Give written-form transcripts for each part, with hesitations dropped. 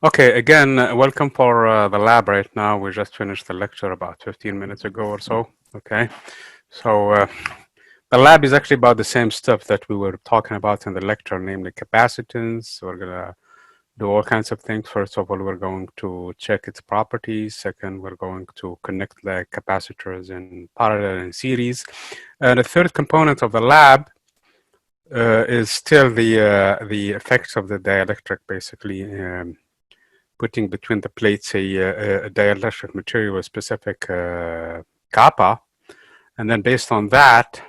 Okay, again, welcome for the lab right now. We just finished the lecture about 15 minutes ago or so. Okay, so the lab is actually about the same stuff that we were talking about in the lecture, namely capacitance. We're going to do all kinds of things. First of all, we're going to check its properties. Second, we're going to connect the capacitors in parallel and series. And the third component of the lab is still the effects of the dielectric, basically. Putting between the plates a dielectric material with specific kappa, and then based on that,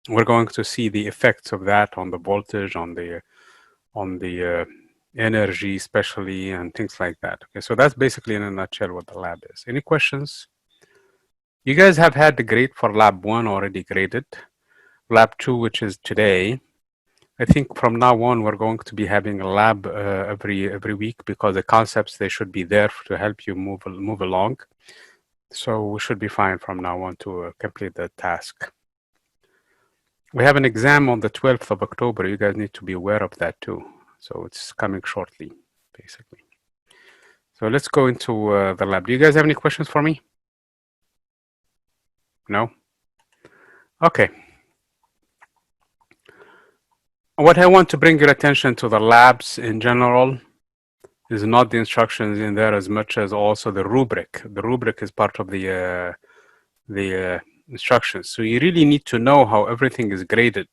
we're going to see the effects of that on the voltage, on the energy, especially, and things like that. Okay, so that's basically in a nutshell what the lab is. Any questions? You guys have had the grade for lab 1 already graded. Lab 2, which is today. I think from now on we're going to be having a lab every week, because the concepts, they should be there to help you move along. So we should be fine from now on to complete the task. We have an exam on the 12th of October. You guys need to be aware of that too. So it's coming shortly, basically. So let's go into the lab. Do you guys have any questions for me? No? Okay. What I want to bring your attention to the labs in general is not the instructions in there as much as also the rubric. The rubric is part of the instructions. So you really need to know how everything is graded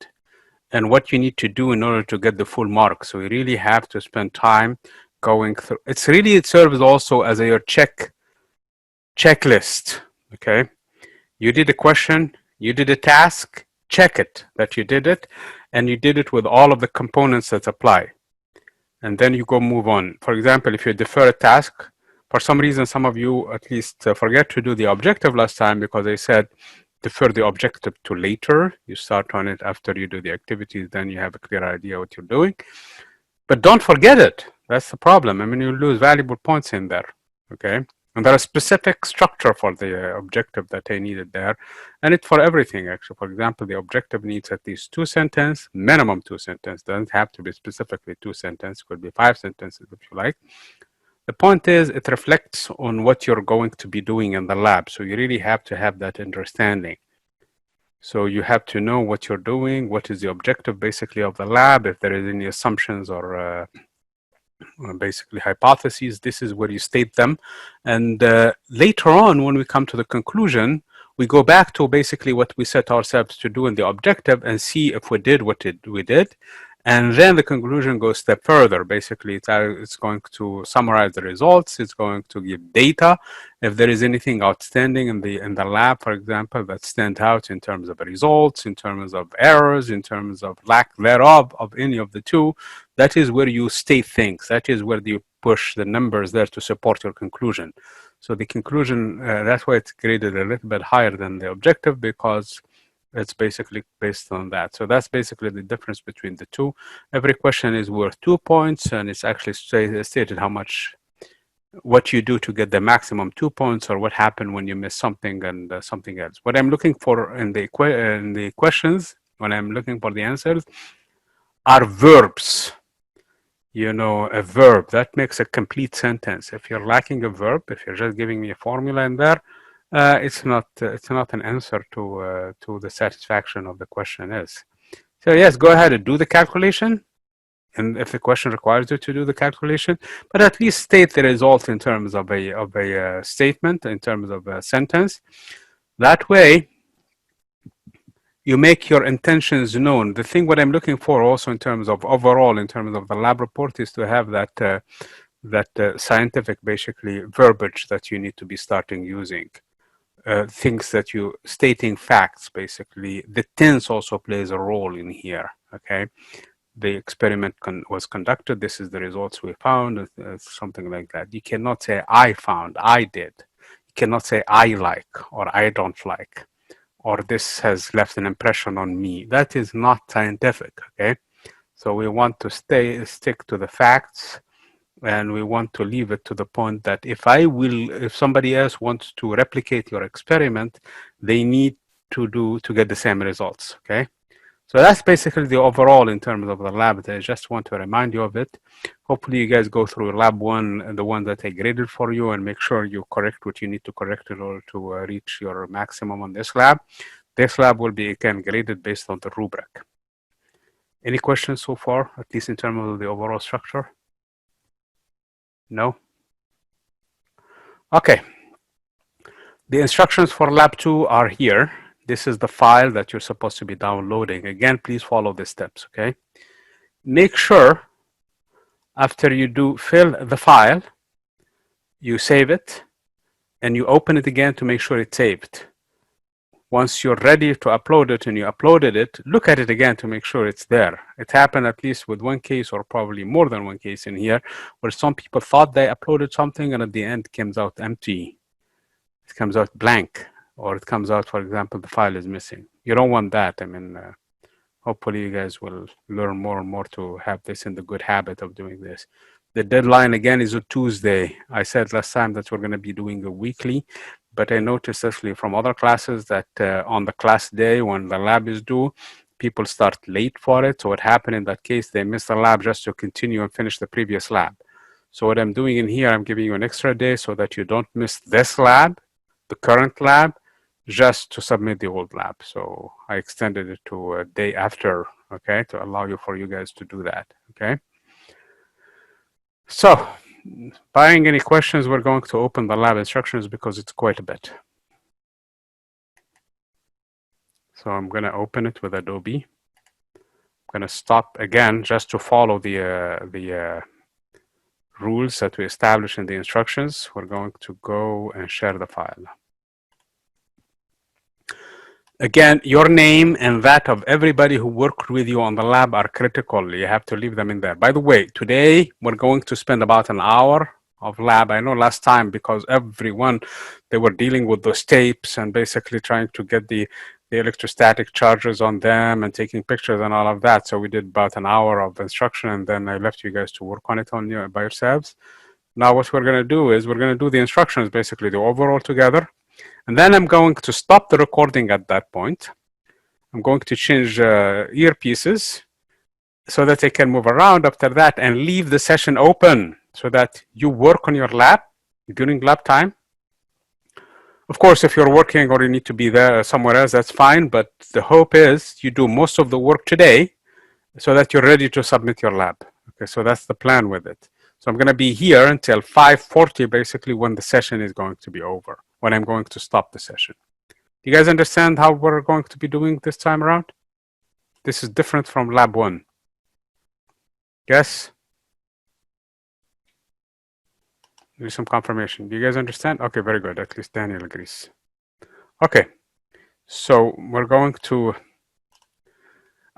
and what you need to do in order to get the full mark. So you really have to spend time going through. It serves also as your checklist. Okay, you did a question, you did a task, check it that you did it, and you did it with all of the components that apply. And then you go move on. For example, if you defer a task, for some reason, some of you at least forget to do the objective last time, because they said defer the objective to later. You start on it after you do the activities, then you have a clear idea what you're doing. But don't forget it. That's the problem. I mean, you lose valuable points in there, okay? And there are specific structure for the objective that they needed there. And it's for everything, actually. For example, the objective needs at least 2 sentences, minimum 2 sentences. Doesn't have to be specifically 2 sentences. Could be 5 sentences if you like. The point is, it reflects on what you're going to be doing in the lab. So you really have to have that understanding. So you have to know what you're doing, what is the objective basically of the lab, if there is any assumptions or basically hypotheses, this is where you state them. And later on, when we come to the conclusion, we go back to basically what we set ourselves to do in the objective and see if we did what we did. And then the conclusion goes a step further. Basically, it's going to summarize the results. It's going to give data. If there is anything outstanding in the lab, for example, that stands out in terms of results, in terms of errors, in terms of lack thereof of any of the two, that is where you state things. That is where you push the numbers there to support your conclusion. So the conclusion, that's why it's graded a little bit higher than the objective, because it's basically based on that. So that's basically the difference between the two. Every question is worth 2 points, and it's actually stated how much, what you do to get the maximum 2 points, or what happened when you miss something and something else. What I'm looking for in the questions, when I'm looking for the answers, are verbs. You know, a verb that makes a complete sentence. If you're lacking a verb, if you're just giving me a formula in there, it's not an answer to the satisfaction of the question is. So yes, go ahead and do the calculation, and if the question requires you to do the calculation, but at least state the result in terms of a statement, in terms of a sentence. That way, you make your intentions known. The thing what I'm looking for also in terms of overall, in terms of the lab report, is to have that scientific basically verbiage that you need to be starting using. Things that you stating facts basically. The tense also plays a role in here. Okay, the experiment was conducted. This is the results we found. Something like that. You cannot say I found, I did. You cannot say I like or I don't like, or this has left an impression on me. That is not scientific. Okay, so we want to stick to the facts. And we want to leave it to the point that if somebody else wants to replicate your experiment, they need to get the same results, okay? So that's basically the overall in terms of the lab. I just want to remind you of it. Hopefully you guys go through lab 1, the one that I graded for you, and make sure you correct what you need to correct in order to reach your maximum on this lab. This lab will be again graded based on the rubric. Any questions so far, at least in terms of the overall structure? No? Okay. The instructions for lab 2 are here. This is the file that you're supposed to be downloading. Again, please follow the steps, okay? Make sure after you do fill the file, you save it and you open it again to make sure it's saved. Once you're ready to upload it and you uploaded it, look at it again to make sure it's there. It happened at least with one case, or probably more than one case in here, where some people thought they uploaded something and at the end it comes out empty. It comes out blank, or it comes out, for example, the file is missing. You don't want that. I mean, hopefully you guys will learn more and more to have this in the good habit of doing this. The deadline again is a Tuesday. I said last time that we're going to be doing a weekly, but I noticed actually from other classes that on the class day when the lab is due, people start late for it. So what happened in that case, they missed the lab just to continue and finish the previous lab. So what I'm doing in here, I'm giving you an extra day so that you don't miss this lab, the current lab, just to submit the old lab. So I extended it to a day after, okay, to allow you for you guys to do that, okay? So, barring any questions, we're going to open the lab instructions because it's quite a bit. So I'm going to open it with Adobe. I'm going to stop again just to follow the rules that we established in the instructions. We're going to go and share the file. Again, your name and that of everybody who worked with you on the lab are critical. You have to leave them in there. By the way, today we're going to spend about an hour of lab. I know last time because everyone, they were dealing with those tapes and basically trying to get the electrostatic charges on them and taking pictures and all of that. So we did about an hour of instruction and then I left you guys to work on it by yourselves. Now what we're going to do is we're going to do the instructions, basically the overall together. And then I'm going to stop the recording at that point. I'm going to change earpieces so that I can move around after that and leave the session open so that you work on your lab during lab time. Of course, if you're working or you need to be there somewhere else, that's fine. But the hope is you do most of the work today so that you're ready to submit your lab. Okay, so that's the plan with it. So I'm going to be here until 5:40, basically, when the session is going to be over, when I'm going to stop the session. Do you guys understand how we're going to be doing this time around? This is different from lab 1. Yes? Give some confirmation. Do you guys understand? Okay, very good. At least Daniel agrees. Okay, so we're going to...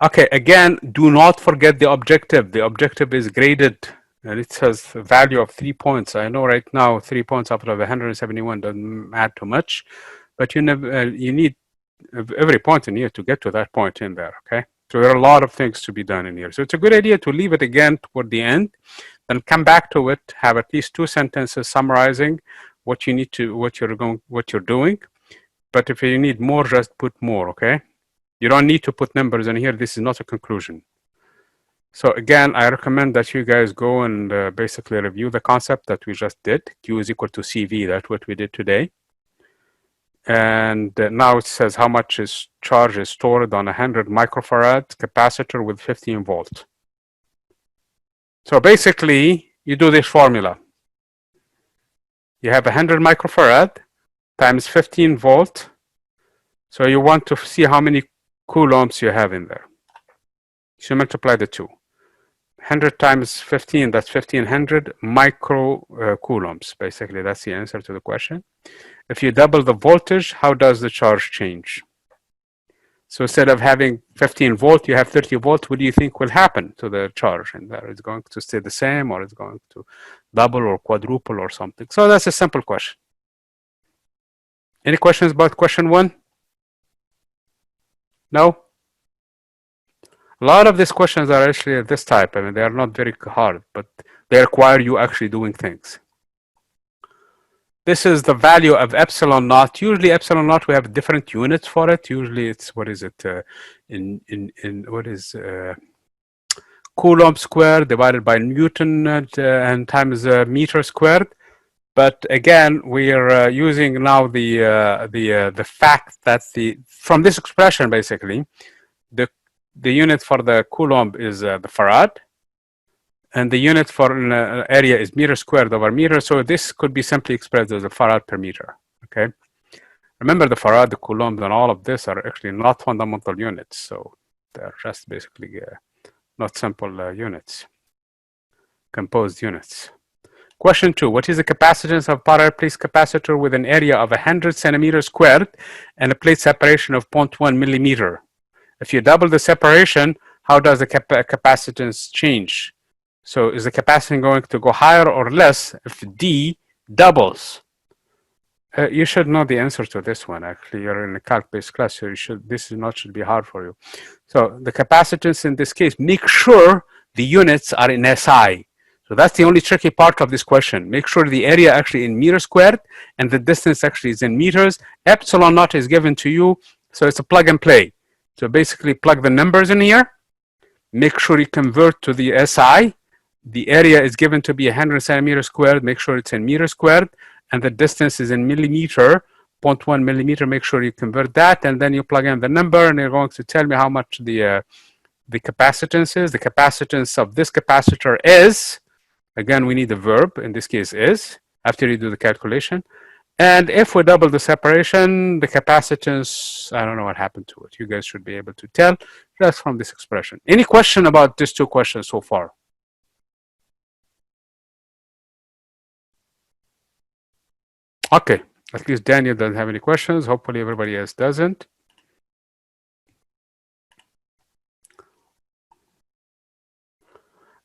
Okay, again, do not forget the objective. The objective is graded. And it says a value of 3 points. I know right now 3 points out of 171 doesn't add too much, but you need every point in here to get to that point in there, okay? So there are a lot of things to be done in here. So it's a good idea to leave it again toward the end, then come back to it, have at least 2 sentences summarizing what you need to, what you're doing. But if you need more, just put more, okay? You don't need to put numbers in here. This is not a conclusion. So again, I recommend that you guys go and basically review the concept that we just did. Q is equal to CV. That's what we did today. And now it says how much charge is stored on a 100 microfarad capacitor with 15 volt. So basically, you do this formula. You have 100 microfarad times 15 volt. So you want to see how many coulombs you have in there. So multiply the two. 100 times 15, that's 1500 micro coulombs. Basically, that's the answer to the question. If you double the voltage, how does the charge change? So instead of having 15 volt, you have 30 volt. What do you think will happen to the charge in there? It's going to stay the same, or it's going to double or quadruple or something. So that's a simple question. Any questions about question 1? No? A lot of these questions are actually of this type. I mean, they are not very hard, but they require you actually doing things. This is the value of epsilon naught. Usually epsilon naught, we have different units for it. Usually it's, what is it, Coulomb squared divided by Newton and times meter squared. But again, we are using now the fact that from this expression basically, the unit for the Coulomb is the farad, and the unit for an area is meter squared over meter. So this could be simply expressed as a farad per meter. Okay. Remember, the farad, the Coulomb, and all of this are actually not fundamental units. So they're just basically not simple units, composed units. Question 2. What is the capacitance of parallel plate capacitor with an area of 100 centimeters squared and a plate separation of 0.1 millimeter? If you double the separation, how does the capacitance change? So is the capacitance going to go higher or less if D doubles? You should know the answer to this one. Actually, you're in a calc-based class, so this should be hard for you. So the capacitance in this case, make sure the units are in SI. So that's the only tricky part of this question. Make sure the area actually in meters squared and the distance actually is in meters. Epsilon naught is given to you, so it's a plug and play. So basically plug the numbers in here. Make sure you convert to the SI. The area is given to be 100 centimeters squared. Make sure it's in meters squared. And the distance is in millimeter, 0.1 millimeter. Make sure you convert that, and then you plug in the number, and you're going to tell me how much the capacitance is. The capacitance of this capacitor is, again, we need the verb, in this case is, after you do the calculation. And if we double the separation, the capacitance, I don't know what happened to it. You guys should be able to tell just from this expression. Any question about these two questions so far? Okay, at least Daniel doesn't have any questions. Hopefully everybody else doesn't.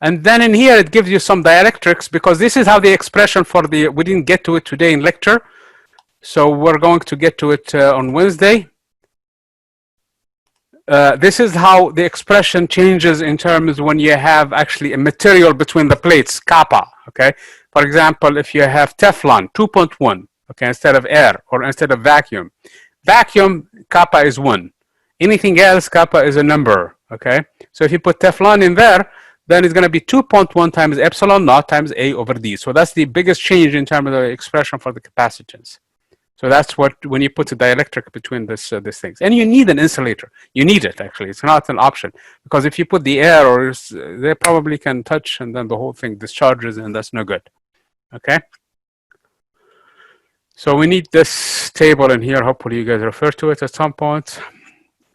And then in here, it gives you some dielectrics, because this is how the expression for we didn't get to it today in lecture. So we're going to get to it on Wednesday. This is how the expression changes in terms when you have actually a material between the plates, kappa, okay? For example, if you have Teflon, 2.1, okay, instead of air or instead of vacuum. Vacuum, kappa is 1. Anything else, kappa is a number, okay? So if you put Teflon in there, then it's going to be 2.1 times epsilon naught times A over D. So that's the biggest change in terms of the expression for the capacitance. So that's what, when you put the dielectric between these things. And you need an insulator. You need it, actually. It's not an option. Because if you put the air, or they probably can touch, and then the whole thing discharges, and that's no good. Okay? So we need this table in here. Hopefully you guys refer to it at some point.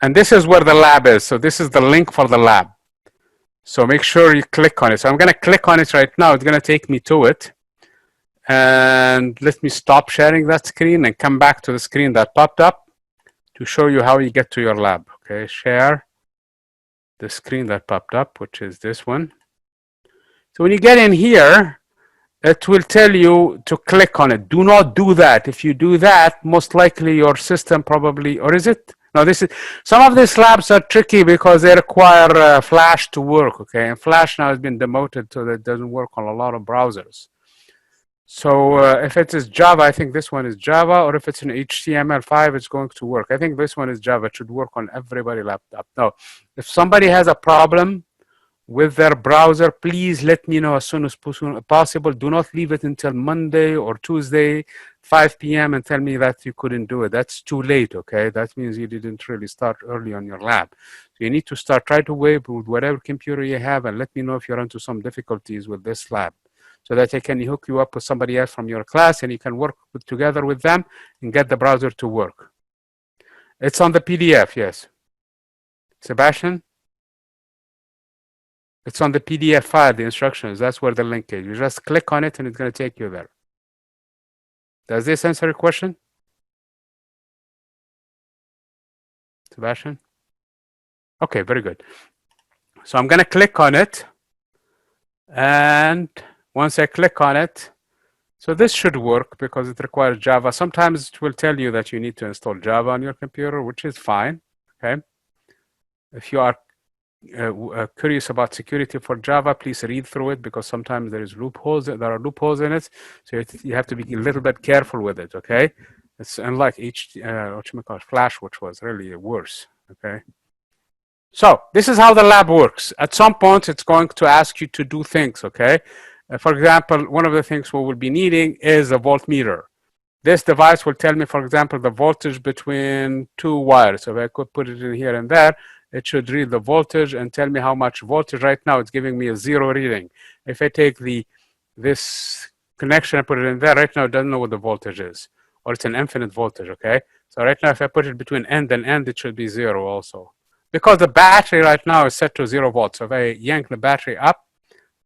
And this is where the lab is. So this is the link for the lab. So make sure you click on it. So I'm going to click on it right now. It's going to take me to it. And let me stop sharing that screen and come back to the screen that popped up to show you how you get to your lab. Okay, share the screen that popped up, which is this one. So when you get in here, it will tell you to click on it. Do not do that. If you do that, most likely your system probably, or is it? No, this is, some of these labs are tricky because they require Flash to work, okay? And Flash now has been demoted so that it doesn't work on a lot of browsers. So if it is Java, I think this one is Java, or if it's an HTML5, it's going to work. I think this one is Java. It should work on everybody's laptop. Now, if somebody has a problem with their browser, please let me know as soon as possible. Do not leave it until Monday or Tuesday, 5 p.m. and tell me that you couldn't do it. That's too late, okay? That means you didn't really start early on your lab. So you need to start right away with whatever computer you have, and let me know if you run into some difficulties with this lab, so that I can hook you up with somebody else from your class, and you can work together with them and get the browser to work. It's on the PDF, yes. Sebastian? It's on the PDF file, the instructions. That's where the link is. You just click on it and it's going to take you there. Does this answer your question? Sebastian? Okay, very good. So I'm going to click on it. And once I click on it, so this should work because it requires Java. Sometimes it will tell you that you need to install Java on your computer, which is fine. Okay. If you are curious about security for Java, please read through it, because sometimes there are loopholes in it. So you have to be a little bit careful with it. Okay. It's unlike Flash, which was really worse. Okay. So this is how the lab works. At some point, it's going to ask you to do things, okay? For example, one of the things we will be needing is a voltmeter. This device will tell me, for example, the voltage between two wires. So if I could put it in here and there, it should read the voltage and tell me how much voltage. Right now, it's giving me a 0 reading. If I take this connection and put it in there, right now, it doesn't know what the voltage is, or it's an infinite voltage, okay? So right now, if I put it between end and end, it should be 0 also. Because the battery right now is set to 0 volts. So if I yank the battery up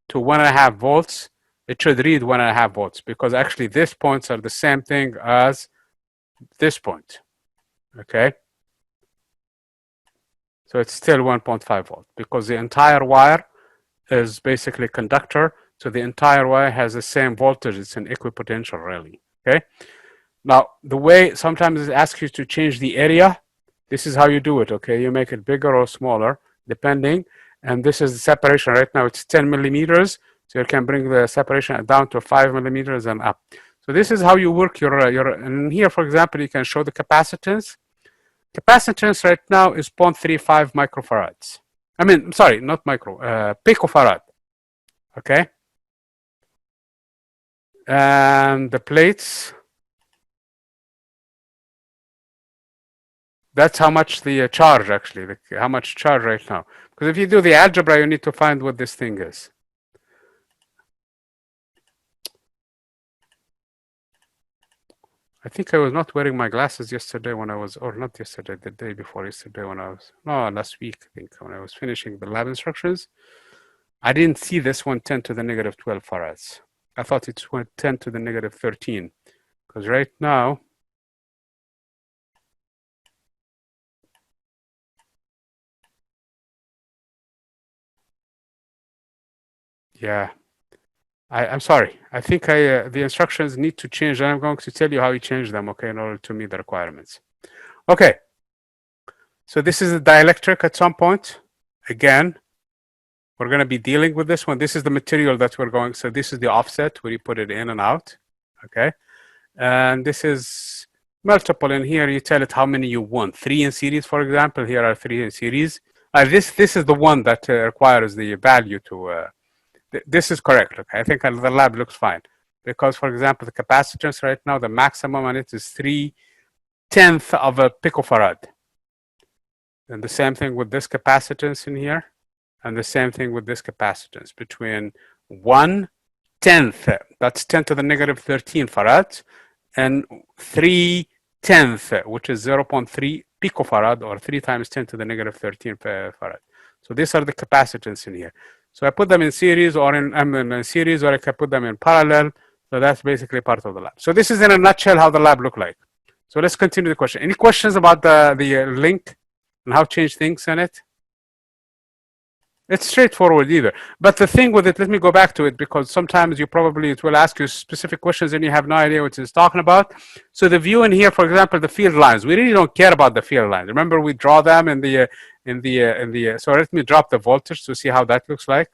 to 1.5 volts, it should read 1.5 volts, because actually these points are the same thing as this point, okay? So it's still 1.5 volt, because the entire wire is basically conductor, so the entire wire has the same voltage. It's an equipotential, really, okay? Now, the way sometimes it asks you to change the area, this is how you do it, okay? You make it bigger or smaller, depending, and this is the separation. Right now, it's 10 millimeters, so you can bring the separation down to 5 millimeters and up. So this is how you work your, and here, for example, you can show the capacitance. Capacitance right now is 0.35 microfarads. I mean, sorry, not micro, picofarad, okay? And the plates, that's how much the charge, actually, how much charge right now. Because if you do the algebra, you need to find what this thing is. I think I was not wearing my glasses yesterday when I was, or not yesterday, the day before yesterday when I was, no, last week, I think, when I was finishing the lab instructions. I didn't see this one 10 to the negative 12 farads. I thought it's 10 to the negative 13. Because right now, yeah, I'm sorry. I think the instructions need to change, and I'm going to tell you how you change them, okay, in order to meet the requirements. Okay. So this is a dielectric at some point. Again, we're going to be dealing with this one. This is the material that we're going. So this is the offset where you put it in and out. Okay. And this is multiple. In here, you tell it how many you want. 3 in series, for example. Here are 3 in series. This is the one that requires the value to. This is correct. Okay. I think the lab looks fine. Because, for example, the capacitance right now, the maximum on it is 3/10 of a picofarad. And the same thing with this capacitance in here. And the same thing with this capacitance between 1/10, that's 10 to the negative 13 farads, and 3/10, which is 0.3 picofarad, or 3 times 10 to the negative 13 farad. So these are the capacitance in here. So I put them in series, or in series, or I can put them in parallel. So that's basically part of the lab. So this is in a nutshell how the lab look like. So let's continue the question. Any questions about the link and how to change things in it? It's straightforward either. But the thing with it, let me go back to it, because sometimes it will ask you specific questions and you have no idea what it's talking about. So the view in here, for example, the field lines, we really don't care about the field lines. Remember, we draw them so let me drop the voltage to see how that looks like.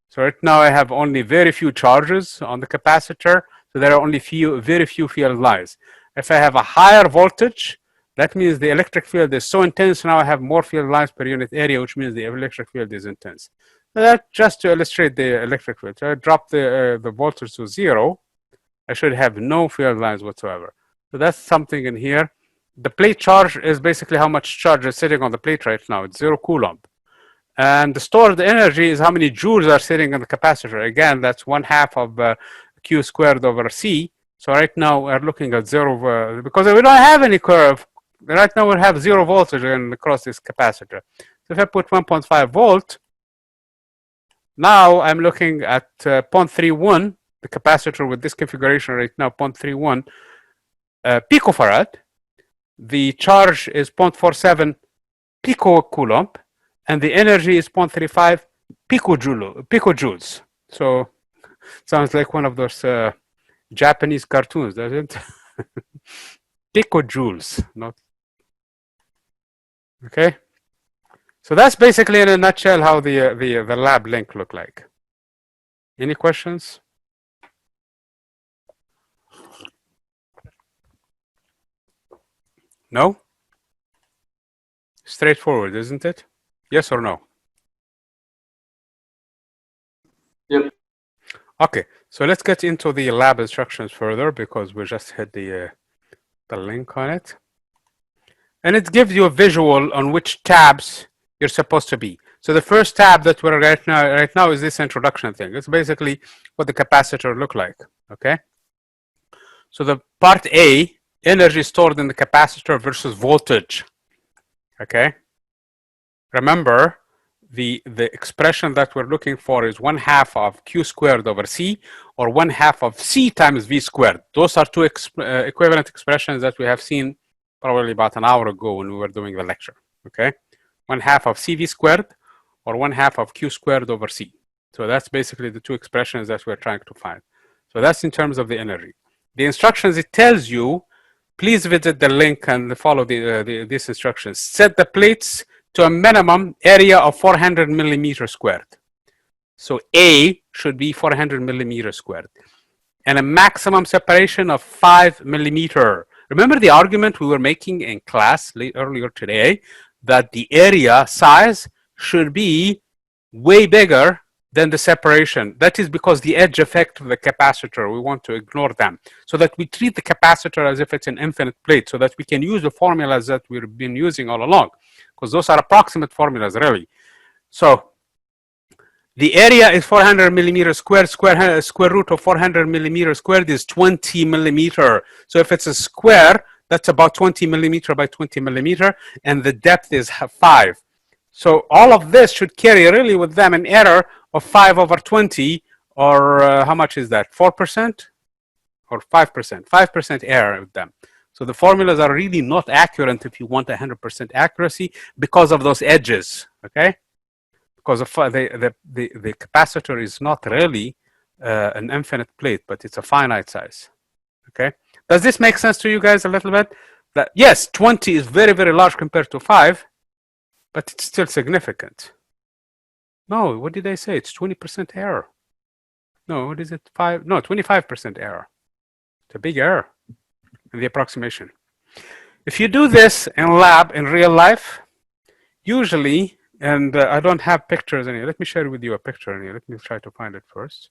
So right now I have only very few charges on the capacitor. So there are only very few field lines. If I have a higher voltage, that means the electric field is so intense. Now I have more field lines per unit area, which means the electric field is intense. So that just to illustrate the electric field. So I drop the voltage to 0. I should have no field lines whatsoever. So that's something in here. The plate charge is basically how much charge is sitting on the plate right now. It's 0 coulomb. And the stored energy is how many joules are sitting in the capacitor. Again, that's 1/2 of Q squared over C. So right now we're looking at 0, because we don't have any curve. Right now we have 0 voltage across this capacitor. So if I put 1.5 volt, now I'm looking at 0.31, the capacitor with this configuration right now, 0.31 picofarad. The charge is 0.47 picocoulomb, and the energy is 0.35 picojoules. So sounds like one of those Japanese cartoons, doesn't it? Picojoules, not. Okay. So that's basically in a nutshell how the lab link look like. Any questions? No? Straightforward, isn't it? Yes or no? Yep. Okay, so let's get into the lab instructions further because we just hit the link on it. And it gives you a visual on which tabs you're supposed to be. So the first tab that we're right now is this introduction thing. It's basically what the capacitor look like, okay? So the part A, energy stored in the capacitor versus voltage, okay? Remember, the expression that we're looking for is 1/2 of Q squared over C, or 1/2 of C times V squared. Those are two equivalent expressions that we have seen probably about an hour ago when we were doing the lecture, okay? 1/2 of CV squared, or 1/2 of Q squared over C. So that's basically the two expressions that we're trying to find. So that's in terms of the energy. The instructions, it tells you, please visit the link and follow these instructions. Set the plates to a minimum area of 400 millimeters squared. So A should be 400 millimeters squared. And a maximum separation of 5 millimeter. Remember the argument we were making in class earlier today, that the area size should be way bigger than the separation. That is because the edge effect of the capacitor, we want to ignore them, so that we treat the capacitor as if it's an infinite plate, so that we can use the formulas that we've been using all along, because those are approximate formulas really. So the area is 400 millimeters squared. Square root of 400 millimeters squared is 20 millimeter. So if it's a square, that's about 20 millimeter by 20 millimeter, and the depth is 5. So all of this should carry really with them an error of 5 over 20, or how much is that? 4% or 5%? 5% error with them. So the formulas are really not accurate if you want 100% accuracy because of those edges, okay? Because the capacitor is not really an infinite plate, but it's a finite size, okay? Does this make sense to you guys a little bit? That yes, 20 is very, very large compared to 5, but it's still significant. No, what did I say? It's 20% error. No, what is it? 5? No, 25% error. It's a big error in the approximation. If you do this in lab, in real life, usually, and I don't have pictures in here. Let me share with you a picture in here. Let me try to find it first.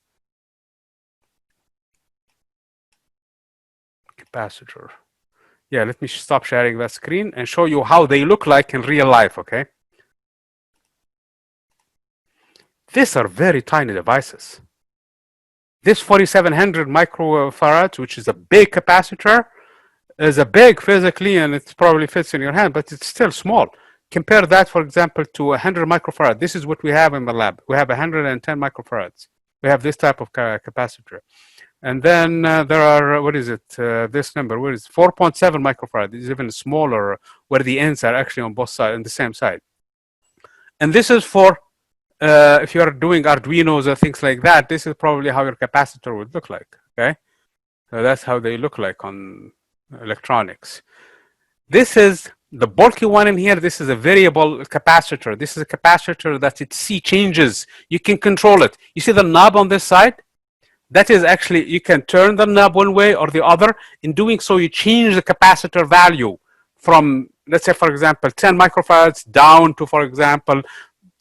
Capacitor. Yeah, let me stop sharing that screen and show you how they look like in real life, okay? These are very tiny devices. This 4700 microfarads, which is a big capacitor, is a big physically, and it probably fits in your hand, but it's still small. Compare that, for example, to 100 microfarad. This is what we have in the lab. We have 110 microfarads. We have this type of capacitor. And then there are, what is it? This number, what is it? 4.7 microfarad. It's even smaller, where the ends are actually on both sides, on the same side. And this is for, if you're doing Arduinos or things like that, this is probably how your capacitor would look like, okay? So that's how they look like on electronics. This is the bulky one in here. This is a variable capacitor. This is a capacitor that its C changes. You can control it. You see the knob on this side? That is actually, you can turn the knob one way or the other. In doing so, you change the capacitor value from, let's say, for example, 10 microfarads down to, for example,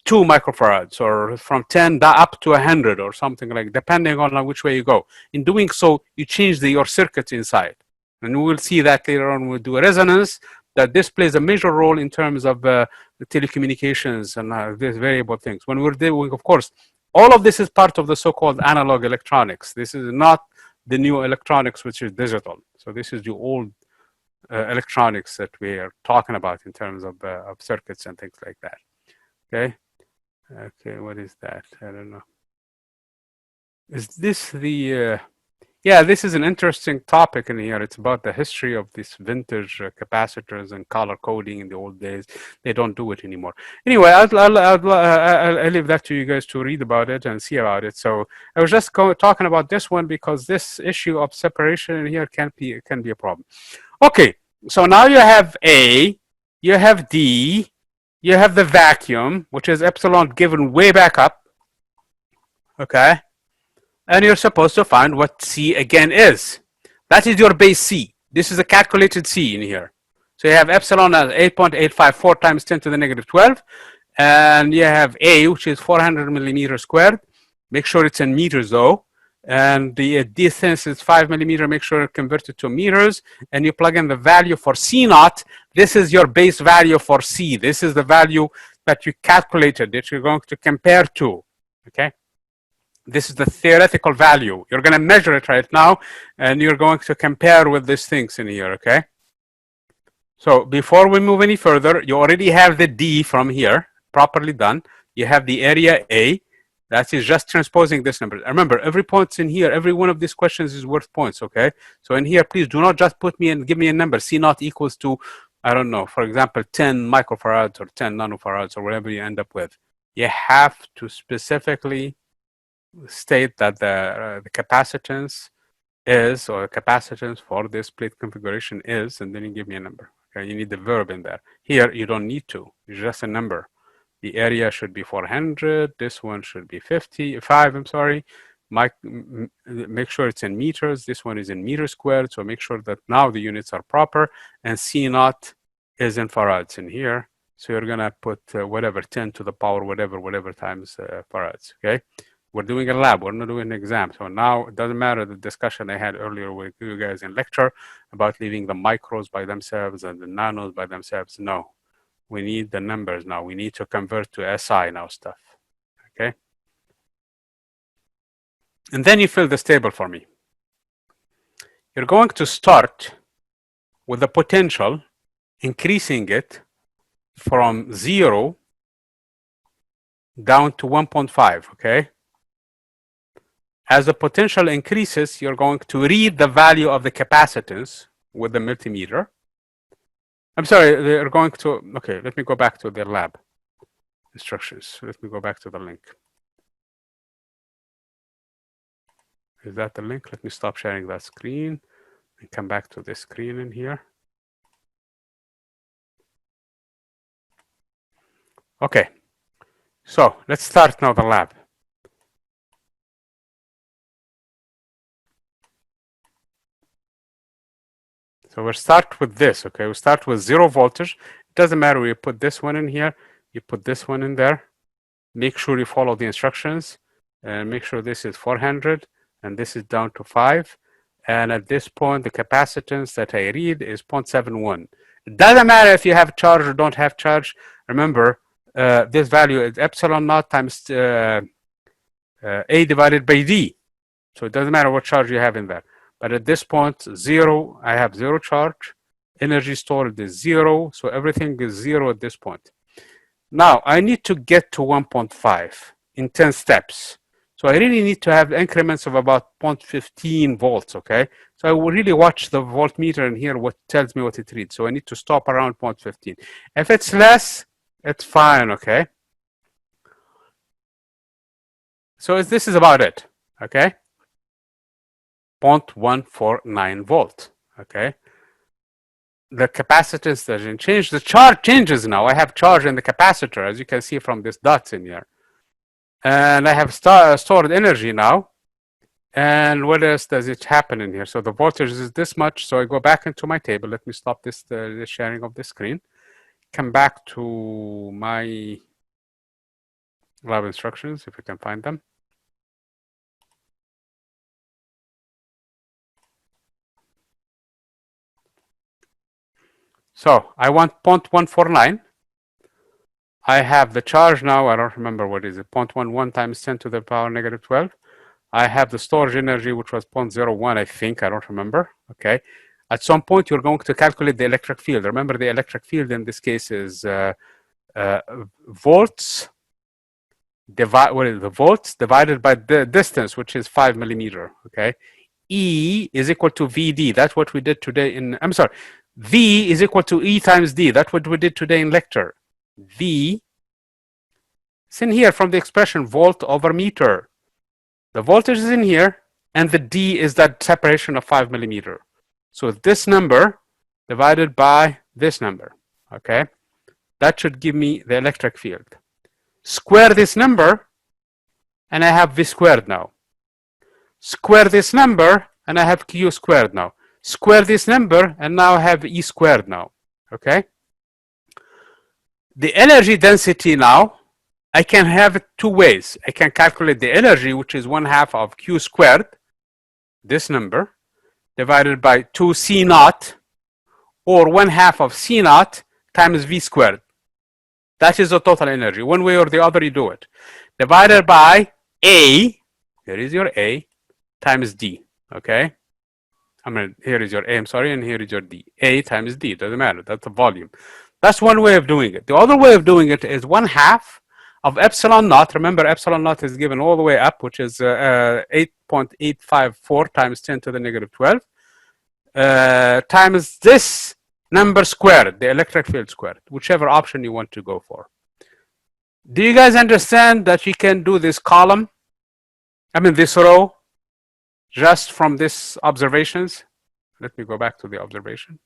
2 microfarads, or from 10 up to 100 or something like, depending on which way you go. In doing so, you change your circuits inside. And we will see that later on when we do a resonance, that this plays a major role in terms of the telecommunications and these variable things. When we're doing, of course, all of this is part of the so-called analog electronics. This is not the new electronics, which is digital. So this is the old electronics that we are talking about in terms of circuits and things like that. Okay. Okay, what is that? I don't know. Is this the... yeah, this is an interesting topic in here. It's about the history of these vintage capacitors and color coding in the old days. They don't do it anymore. Anyway, I'll leave that to you guys to read about it and see about it. So I was just talking about this one because this issue of separation in here can be a problem. Okay, so now you have A, you have D, you have the vacuum, which is epsilon given way back up. Okay. And you're supposed to find what C again is. That is your base C. This is a calculated C in here. So you have epsilon as 8.854 times 10 to the negative 12. And you have A, which is 400 millimeters squared. Make sure it's in meters though. And the distance is 5 millimeter. Make sure it converted to meters. And you plug in the value for C naught. This is your base value for C. This is the value that you calculated that you're going to compare to. Okay. This is the theoretical value. You're going to measure it right now, and you're going to compare with these things in here. Okay. So before we move any further, you already have the D from here, properly done. You have the area A. That is just transposing this number. Remember, every point in here, every one of these questions is worth points, okay? So in here, please do not just put me and give me a number. C naught equals to, I don't know, for example, 10 microfarads or 10 nanofarads or whatever you end up with. You have to specifically state that the capacitance is, or capacitance for this plate configuration is, and then you give me a number. Okay, you need the verb in there. Here, you don't need to. It's just a number. The area should be 400. This one should be 55. I'm sorry. Make sure it's in meters. This one is in meters squared. So make sure that now the units are proper. And C naught is in farads in here. So you're gonna put whatever 10 to the power whatever times farads. Okay. We're doing a lab. We're not doing an exam. So now it doesn't matter the discussion I had earlier with you guys in lecture about leaving the micros by themselves and the nanos by themselves. No, we need the numbers now. We need to convert to SI now stuff. Okay. And then you fill this table for me. You're going to start with the potential, increasing it from 0 down to 1.5. Okay. As the potential increases, you're going to read the value of the capacitance with the multimeter. I'm sorry, they're going to, okay, let me go back to the lab instructions. Let me go back to the link. Is that the link? Let me stop sharing that screen and come back to this screen in here. Okay, so let's start now the lab. So we'll start with this, okay? We'll start with 0 voltage. It doesn't matter, you put this one in here, you put this one in there. Make sure you follow the instructions and make sure this is 400 and this is down to 5. And at this point, the capacitance that I read is 0.71. It doesn't matter if you have charge or don't have charge. Remember, this value is epsilon naught times A divided by D. So it doesn't matter what charge you have in there. But at this point, 0, I have 0 charge. Energy stored is 0. So everything is 0 at this point. Now, I need to get to 1.5 in 10 steps. So I really need to have increments of about 0.15 volts, okay? So I will really watch the voltmeter and hear what tells me what it reads. So I need to stop around 0.15. If it's less, it's fine, okay? So this is about it, okay? 0.149 volt, okay? The capacitance doesn't change. The charge changes now. I have charge in the capacitor, as you can see from these dots in here. And I have stored energy now. And what else does it happen in here? So the voltage is this much. So I go back into my table. Let me stop this the sharing of the screen. Come back to my lab instructions, if we can find them. So I want 0.149. I have the charge now. I don't remember what is it. 0.11 times 10 to the power negative 12. I have the storage energy, which was 0.01, I think. I don't remember. Okay. At some point, you're going to calculate the electric field. Remember, the electric field in this case is volts. What is the volts divided by the distance, which is 5 millimeter. Okay. E is equal to VD. That's what we did today in. I'm sorry. V is equal to E times D. That's what we did today in lecture. V, it's in here from the expression volt over meter. The voltage is in here, and the D is that separation of 5 millimeter. So this number divided by this number, okay? That should give me the electric field. Square this number, and I have V squared now. Square this number, and I have Q squared now. Square this number, and now I have E squared now, okay? The energy density now, I can have it two ways. I can calculate the energy, which is 1/2 of Q squared, this number, divided by 2 C naught, or 1/2 of C naught times V squared. That is the total energy. One way or the other you do it. Divided by A, here is your A, times D, okay? I mean, here is your A, I'm sorry, and here is your D. A times D, doesn't matter, that's the volume. That's one way of doing it. The other way of doing it is 1/2 of epsilon naught. Remember, epsilon naught is given all the way up, which is 8.854 times 10 to the negative 12, times this number squared, the electric field squared, whichever option you want to go for. Do you guys understand that you can do this column, this row, just from these observations? Let me go back to the observation.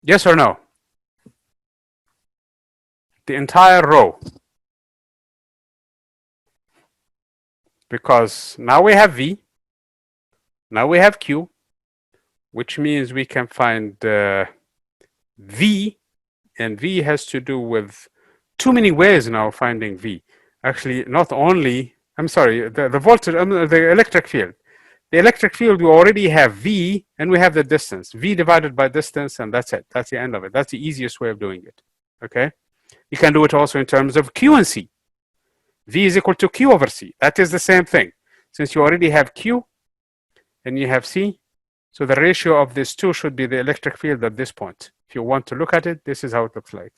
Yes or no? The entire row. Because now we have V, now we have Q, which means we can find V, and V has to do with too many ways now finding V. Actually, not only, the voltage, the electric field. The electric field, we already have V, and we have the distance. V divided by distance, and that's it. That's the end of it. That's the easiest way of doing it, okay? You can do it also in terms of Q and C. V is equal to Q over C. That is the same thing. Since you already have Q, and you have C, so the ratio of these two should be the electric field at this point. If you want to look at it, this is how it looks like.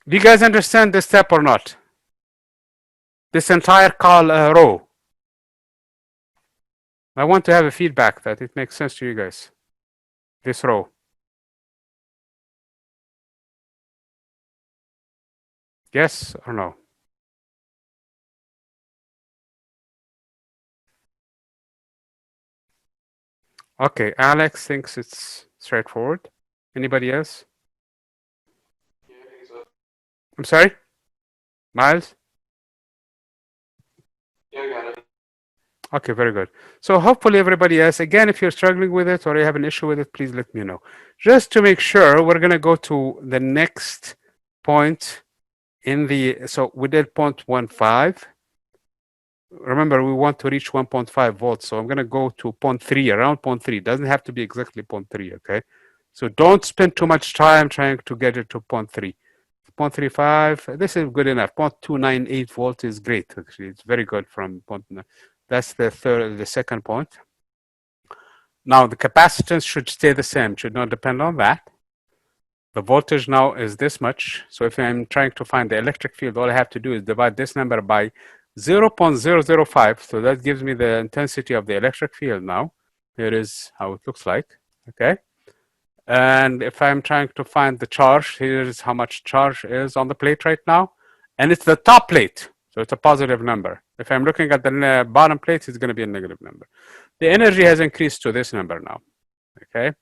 Do you guys understand this step or not? This entire row. I want to have a feedback that it makes sense to you guys. This row. Yes or no? Okay, Alex thinks it's straightforward. Anybody else? Yeah, I think so. I'm sorry? Miles? Yeah, I got it. Okay, very good. So hopefully everybody else, again, if you're struggling with it or you have an issue with it, please let me know. Just to make sure, we're going to go to the next point in the, so we did 0.15. Remember, we want to reach 1.5 volts. So I'm going to go to 0.3, around 0.3. It doesn't have to be exactly 0.3, okay? So don't spend too much time trying to get it to 0.3. 0.35, this is good enough. 0.298 volts is great, actually. It's very good from 0.9. That's the second point. Now, the capacitance should stay the same, should not depend on that. The voltage now is this much. So if I'm trying to find the electric field, all I have to do is divide this number by 0.005. So that gives me the intensity of the electric field now. Here is how it looks like, okay? And if I'm trying to find the charge, here's how much charge is on the plate right now. And it's the top plate, so it's a positive number. If I'm looking at the bottom plate, it's going to be a negative number. The energy has increased to this number now, okay?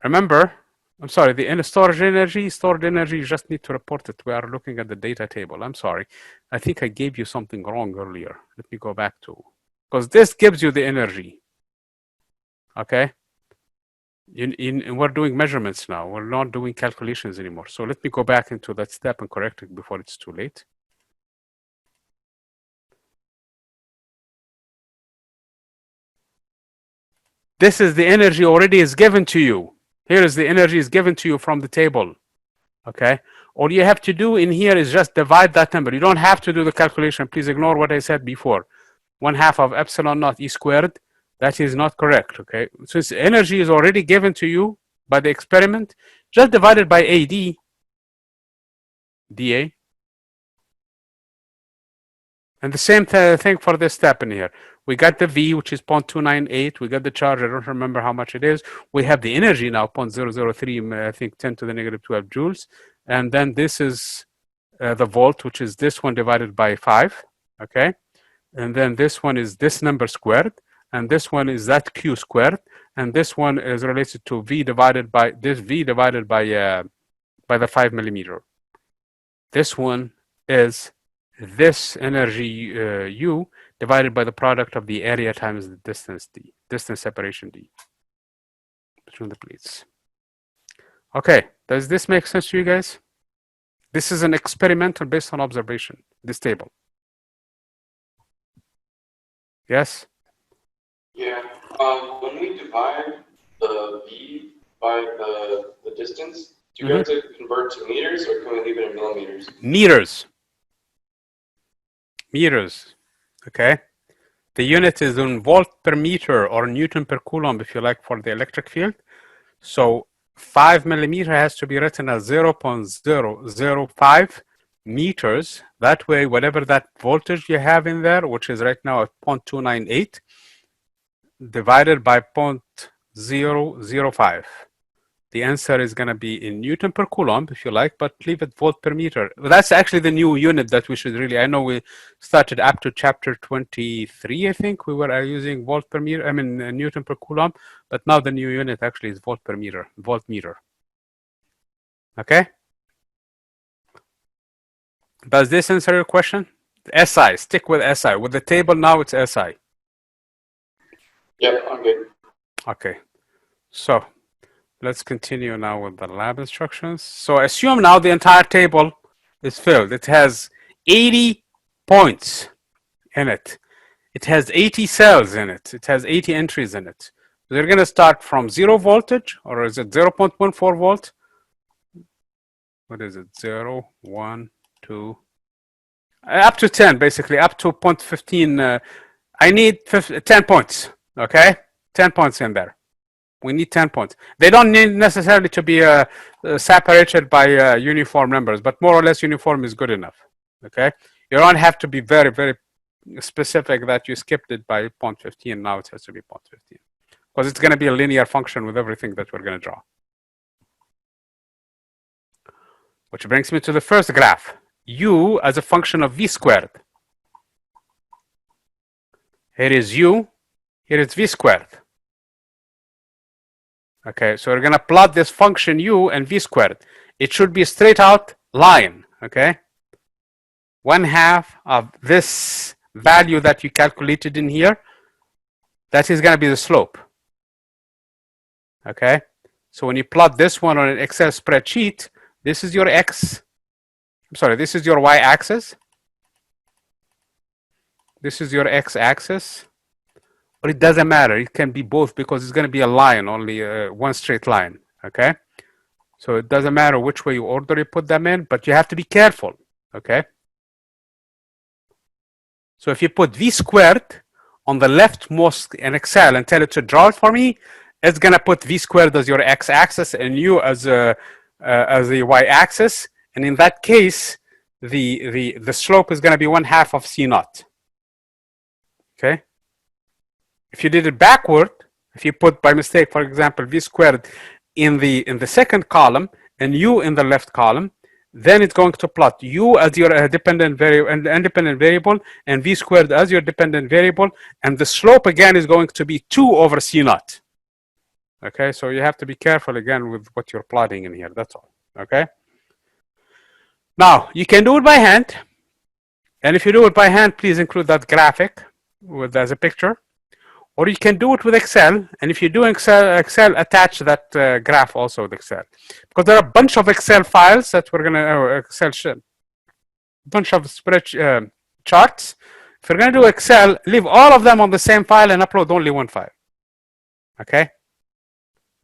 Remember, I'm sorry, the stored energy, you just need to report it. We are looking at the data table. I'm sorry. I think I gave you something wrong earlier. Let me go back to, because this gives you the energy, okay? We're doing measurements now. We're not doing calculations anymore. So let me go back into that step and correct it before it's too late. This is the energy already is given to you. Here is the energy is given to you from the table. Okay. All you have to do in here is just divide that number. You don't have to do the calculation. Please ignore what I said before. 1/2 of epsilon naught E squared. That is not correct, okay? Since energy is already given to you by the experiment, just divide it by AD, dA. And the same thing for this step in here. We got the V, which is 0.298. We got the charge. I don't remember how much it is. We have the energy now, 0.003, I think 10 to the negative 12 joules. And then this is the volt, which is this one divided by 5, okay? And then this one is this number squared. And this one is that Q squared, and this one is related to V divided by this V divided by the 5 millimeter. This one is this energy U divided by the product of the area times the distance D, distance separation D. between the pleats. Okay, does this make sense to you guys? This is an experimental based on observation, this table. Yes? Yeah. When we divide the V by the distance, do you have to convert to meters or can we leave it in millimeters? Meters. Meters. Okay. The unit is in volt per meter or Newton per coulomb, if you like, for the electric field. So 5 millimeter has to be written as 0.005 meters. That way, whatever that voltage you have in there, which is right now at 0.298, divided by 0.005. The answer is going to be in Newton per coulomb, if you like, but leave it volt per meter. That's actually the new unit that we should really, I know we started up to chapter 23, I think. We were using volt per meter, Newton per coulomb, but now the new unit actually is volt per meter, voltmeter. Okay? Does this answer your question? SI, stick with SI. With the table now, it's SI. Yep, I'm good. Okay, so let's continue now with the lab instructions. So assume now the entire table is filled. It has 80 points in it. It has 80 cells in it. It has 80 entries in it. They're going to start from 0 voltage, or is it 0.14 volt? What is it? 0, 1, 2, up to 10, basically, up to 0.15. I need 10 points, okay? 10 points in there. We need 10 points. They don't need necessarily to be separated by uniform numbers, but more or less uniform is good enough, okay? You don't have to be very, very specific that you skipped it by 0.15. Now it has to be 0.15 because it's going to be a linear function with everything that we're going to draw. Which brings me to the first graph. U as a function of V squared. Here is U, here is V squared. Okay, so we're going to plot this function U and V squared. It should be a straight out line, okay? 1/2 of this value that you calculated in here, that is going to be the slope. Okay, so when you plot this one on an Excel spreadsheet, this is your this is your y-axis. This is your x-axis. But it doesn't matter. It can be both because it's going to be a line, only one straight line. Okay, so it doesn't matter which way you order you put them in, but you have to be careful. Okay, so if you put V squared on the leftmost in Excel and tell it to draw it for me, it's going to put V squared as your x-axis and U as the y-axis. And in that case, the slope is going to be 1/2 of C naught. Okay. If you did it backward, if you put by mistake, for example, V squared in the second column and U in the left column, then it's going to plot U as your independent variable and V squared as your dependent variable, and the slope again is going to be 2 over C naught. Okay, so you have to be careful again with what you're plotting in here. That's all. Okay. Now you can do it by hand, and if you do it by hand, please include that graphic as a picture. Or you can do it with Excel, and if you do Excel, attach that graph also with Excel, because there are a bunch of Excel files that we're gonna bunch of spreadsheet charts. If you're gonna do Excel, leave all of them on the same file and upload only one file. Okay.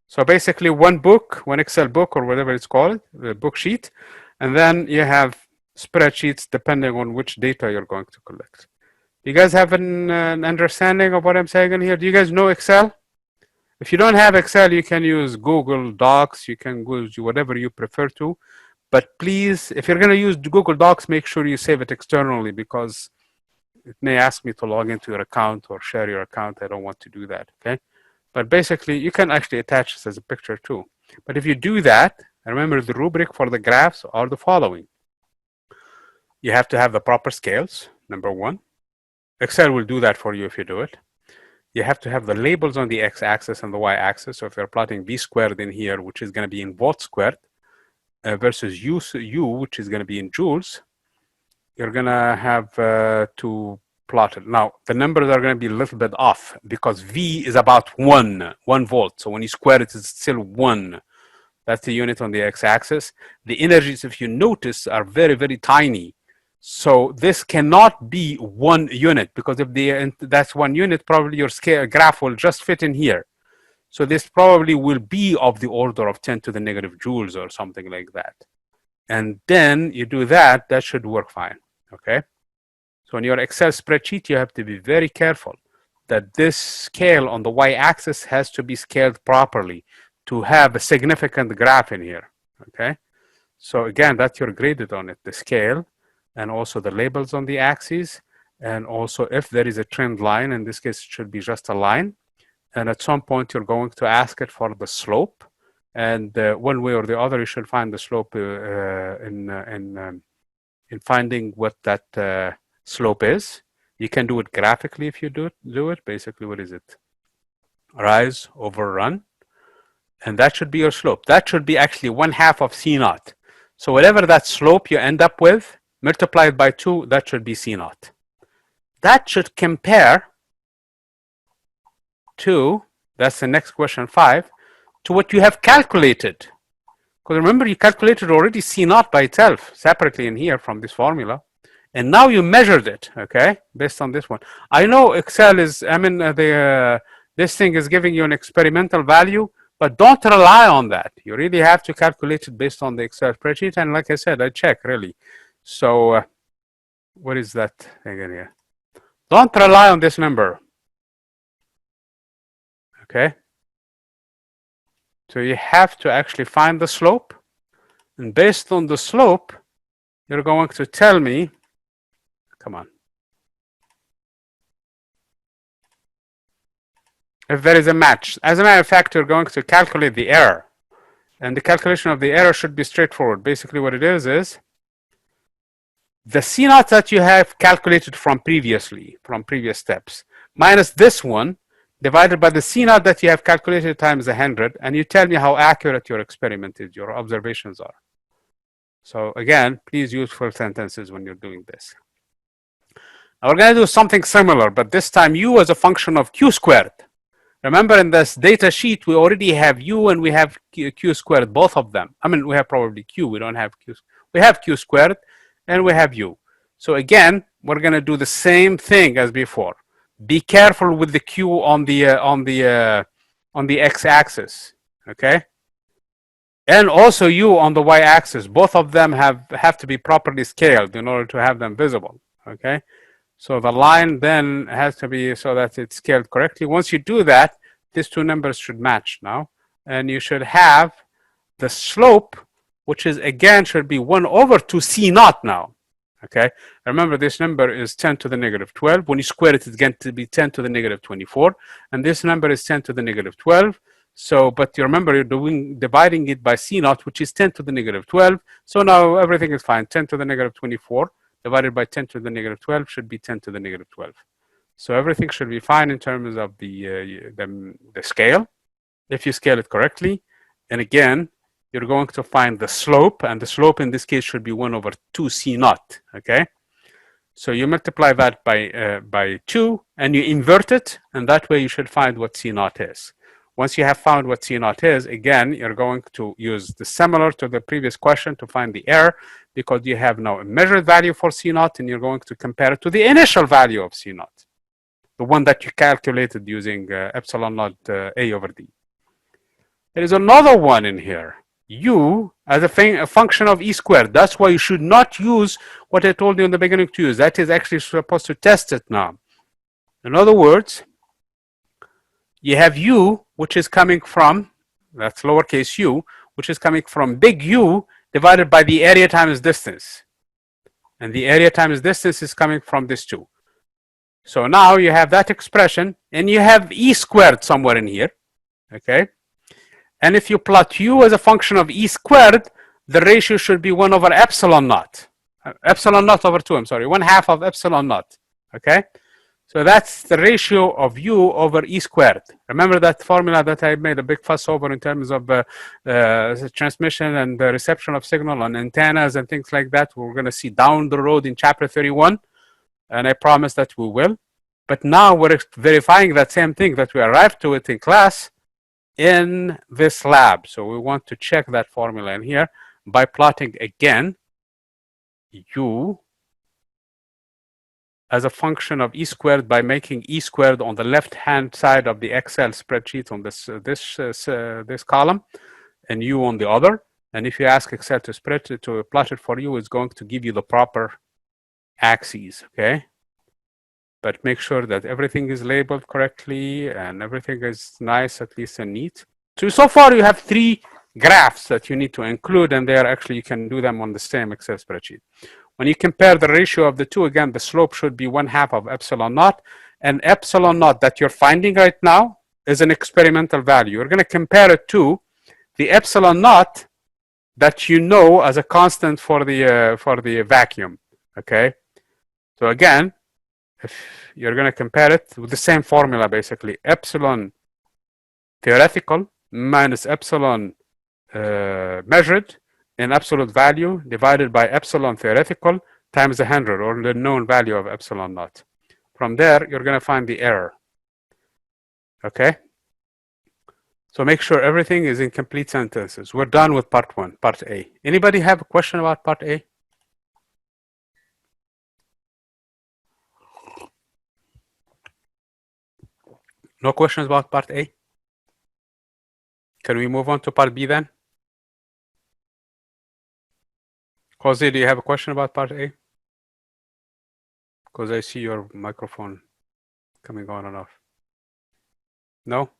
So basically, one book, one Excel book, or whatever it's called, the book sheet, and then you have spreadsheets depending on which data you're going to collect. You guys have an understanding of what I'm saying in here? Do you guys know Excel? If you don't have Excel, you can use Google Docs. You can use whatever you prefer to. But please, if you're going to use Google Docs, make sure you save it externally because it may ask me to log into your account or share your account. I don't want to do that, okay? But basically, you can actually attach this as a picture too. But if you do that, remember the rubric for the graphs are the following. You have to have the proper scales, number one. Excel will do that for you if you do it. You have to have the labels on the x-axis and the y-axis. So if you're plotting V squared in here, which is going to be in volt squared, versus U, which is going to be in joules, you're going to have to plotted. Now, the numbers are going to be a little bit off because V is about 1 volt. So when you square it, it's still 1. That's the unit on the x-axis. The energies, if you notice, are very, very tiny. So this cannot be 1 unit, because if that's 1 unit, probably your scale graph will just fit in here. So this probably will be of the order of 10 to the negative joules or something like that. And then you do that, that should work fine, okay? So in your Excel spreadsheet, you have to be very careful that this scale on the y-axis has to be scaled properly to have a significant graph in here, okay? So again, that's your graded on it, the scale, and also the labels on the axes, and also if there is a trend line, in this case, it should be just a line. And at some point, you're going to ask it for the slope. And one way or the other, you should find the slope in finding what that slope is. You can do it graphically if you do it. Basically, what is it? Rise over run. And that should be your slope. That should be actually 1/2 of C naught. So whatever that slope you end up with, multiplied by 2, that should be C naught. That should compare to, that's the next question 5, to what you have calculated. Because remember, you calculated already C naught by itself, separately in here from this formula. And now you measured it, okay, based on this one. I know Excel is, this thing is giving you an experimental value, but don't rely on that. You really have to calculate it based on the Excel spreadsheet. And like I said, I check really. So what is that thing in here? Don't rely on this number. Okay. So you have to actually find the slope. And based on the slope, you're going to tell me, come on, if there is a match. As a matter of fact, you're going to calculate the error. And the calculation of the error should be straightforward. Basically what it is the C naught that you have calculated from previous steps, minus this one, divided by the C naught that you have calculated times 100, and you tell me how accurate your experiment is, your observations are. So again, please use full sentences when you're doing this. Now we're going to do something similar, but this time U as a function of Q squared. Remember, in this data sheet, we already have U and we have Q squared, both of them. I mean, we have probably Q, we don't have Q. We have Q squared and we have U. So again, we're going to do the same thing as before. Be careful with the Q on the x-axis, okay? And also U on the y-axis. Both of them have to be properly scaled in order to have them visible, okay? So the line then has to be so that it's scaled correctly. Once you do that, these two numbers should match now. And you should have the slope, which is again should be 1/2 C naught now. Okay. Remember, this number is 10 to the negative 12. When you square it, it's going to be 10 to the negative 24. And this number is 10 to the negative 12. So, but you remember, you're dividing it by C naught, which is 10 to the negative 12. So now everything is fine. 10 to the negative 24. Divided by 10 to the negative 12 should be 10 to the negative 12. So everything should be fine in terms of the scale, if you scale it correctly. And again, you're going to find the slope, and the slope in this case should be 1/2 C naught, okay? So you multiply that by 2, and you invert it, and that way you should find what C naught is. Once you have found what C naught is, again, you're going to use the similar to the previous question to find the error, because you have now a measured value for C naught, and you're going to compare it to the initial value of C naught, the one that you calculated using epsilon naught A over D. There is another one in here, U as a function of E squared. That's why you should not use what I told you in the beginning to use. That is actually supposed to test it now. In other words, you have U, which is coming from, that's lowercase u, which is coming from big U divided by the area times distance. And the area times distance is coming from this 2. So now you have that expression, and you have E squared somewhere in here, okay? And if you plot U as a function of E squared, the ratio should be 1/epsilon naught. Epsilon naught over 2, I'm sorry, 1/2 of epsilon naught, okay? So that's the ratio of U over E squared. Remember that formula that I made a big fuss over in terms of transmission and the reception of signal on antennas and things like that. We're going to see down the road in chapter 31. and I promise that we will. But now we're verifying that same thing that we arrived to it in class in this lab. So we want to check that formula in here by plotting again U as a function of E squared by making E squared on the left-hand side of the Excel spreadsheet on this column and U on the other. And if you ask Excel to plot it for you, it's going to give you the proper axes, okay? But make sure that everything is labeled correctly and everything is nice, at least, and neat. So far you have 3 graphs that you need to include, and there actually you can do them on the same Excel spreadsheet. When you compare the ratio of the two, again, the slope should be 1/2 of epsilon naught, and epsilon naught that you're finding right now is an experimental value. You're going to compare it to the epsilon naught that you know as a constant for the vacuum, okay? So again, if you're going to compare it with the same formula, basically, epsilon theoretical minus epsilon measured in absolute value divided by epsilon theoretical times 100, or the known value of epsilon naught. From there, you're going to find the error, okay? So make sure everything is in complete sentences. We're done with part 1, part A. Anybody have a question about part A? No questions about part A? Can we move on to part B then? Jose, do you have a question about part A? Because I see your microphone coming on and off. No?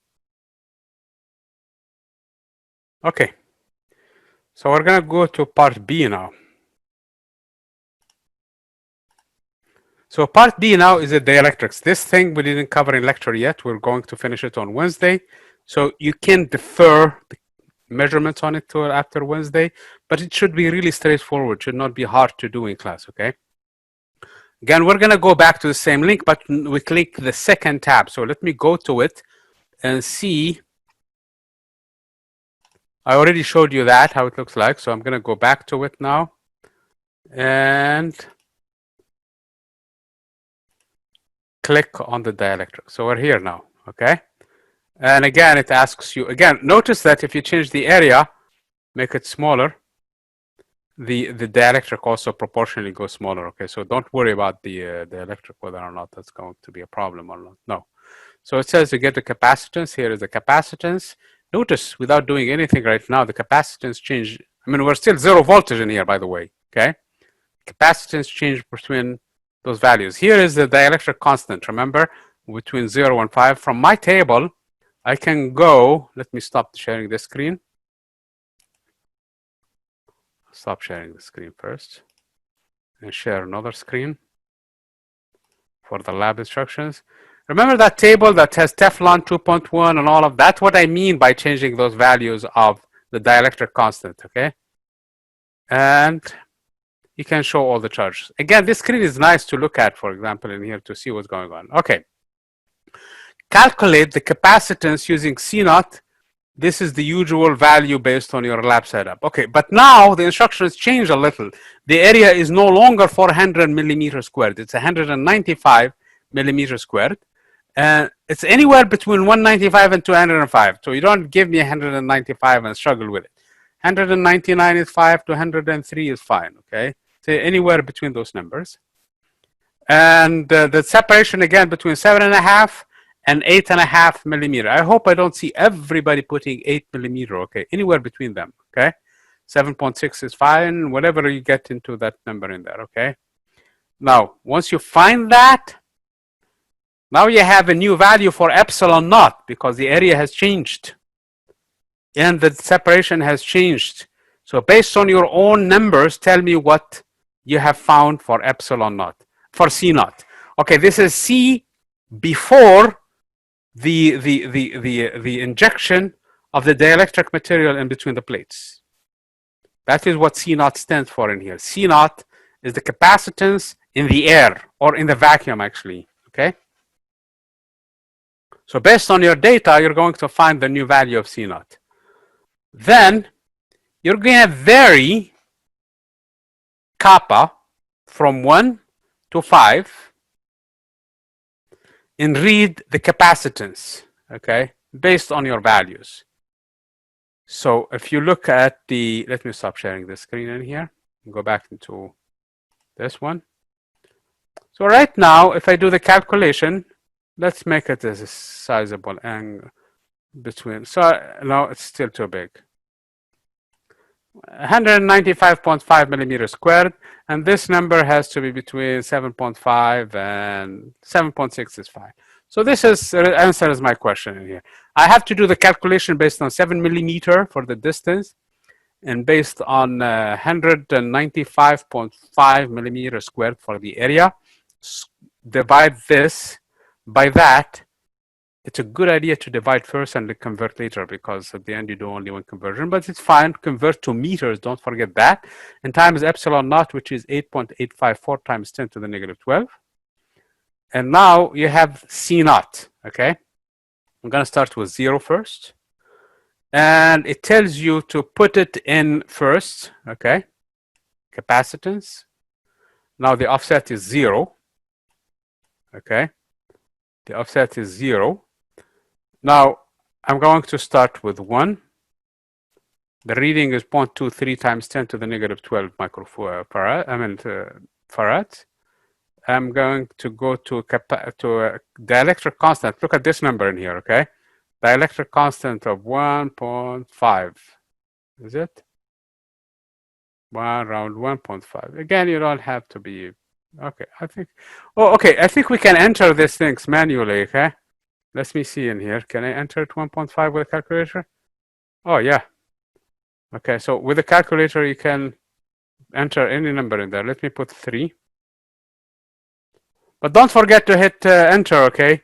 Okay. So we're going to go to part B now. So part B now is the dielectrics. This thing we didn't cover in lecture yet. We're going to finish it on Wednesday. So you can defer the measurements on it to after Wednesday, but it should be really straightforward. It should not be hard to do in class, okay? Again, we're going to go back to the same link, but we click the second tab. So let me go to it and see. I already showed you that, how it looks like. So I'm going to go back to it now. And click on the dielectric. So we're here now, okay? And again, it asks you, again, notice that if you change the area, make it smaller, the dielectric also proportionally goes smaller, okay? So don't worry about the electric, whether or not that's going to be a problem or not, no. So it says you get the capacitance, here is the capacitance. Notice, without doing anything right now, the capacitance changed. I mean, we're still 0 voltage in here, by the way, okay? Capacitance changed between those values. Here is the dielectric constant, remember, between 0 and 5. From my table, I can go, let me stop sharing the screen. Stop sharing the screen first and share another screen for the lab instructions. Remember that table that has Teflon 2.1 and all of that? What I mean by changing those values of the dielectric constant, okay? And you can show all the charges. Again, this screen is nice to look at, for example, in here to see what's going on. Okay. Calculate the capacitance using C naught. This is the usual value based on your lab setup. Okay, but now the instructions change a little. The area is no longer 400 millimeters squared. It's 195 millimeters squared. And it's anywhere between 195 and 205. So you don't give me 195 and struggle with it. 199 is 5, 203 is fine, okay? So anywhere between those numbers. And the separation again between 7.5 and 8.5 millimeter. I hope I don't see everybody putting 8 millimeter, okay? Anywhere between them, okay? 7.6 is fine, whatever you get into that number in there, okay? Now, once you find that, now you have a new value for epsilon naught because the area has changed and the separation has changed. So based on your own numbers, tell me what you have found for epsilon naught, for C naught. Okay, this is C before the injection of the dielectric material in between the plates. That is what C naught stands for in here. C naught is the capacitance in the air or in the vacuum, actually, okay? So based on your data, you're going to find the new value of C naught. Then you're going to vary kappa from 1 to 5 and read the capacitance, okay, based on your values. So if you look at the, let me stop sharing the screen in here and go back into this one. So right now, if I do the calculation, let's make it as a sizable angle between, so no, it's still too big. 195.5 millimeters squared, and this number has to be between 7.5 and 7.6 is fine. So this is answers my question in here. I have to do the calculation based on 7 millimeter for the distance, and based on 195.5 millimeters squared for the area. Divide this by that. It's a good idea to divide first and convert later, because at the end you do only one conversion, but it's fine. Convert to meters, don't forget that, and times epsilon naught, which is 8.854 times 10 to the negative 12. And now you have C naught, okay? I'm gonna start with 0 first. And it tells you to put it in first, okay? Capacitance. Now the offset is 0, okay? The offset is 0. Now, I'm going to start with 1. The reading is 0.23 times 10 to the negative 12 microfarad, farad. I'm going to go to dielectric constant. Look at this number in here, okay? Dielectric constant of 1.5. Is it? Around 1.5. Again, you don't have to be, okay, I think, oh, okay, I think we can enter these things manually, okay? Let me see in here. Can I enter 1.5 with a calculator? Oh, yeah. Okay, so with a calculator, you can enter any number in there. Let me put 3. But don't forget to hit enter, okay?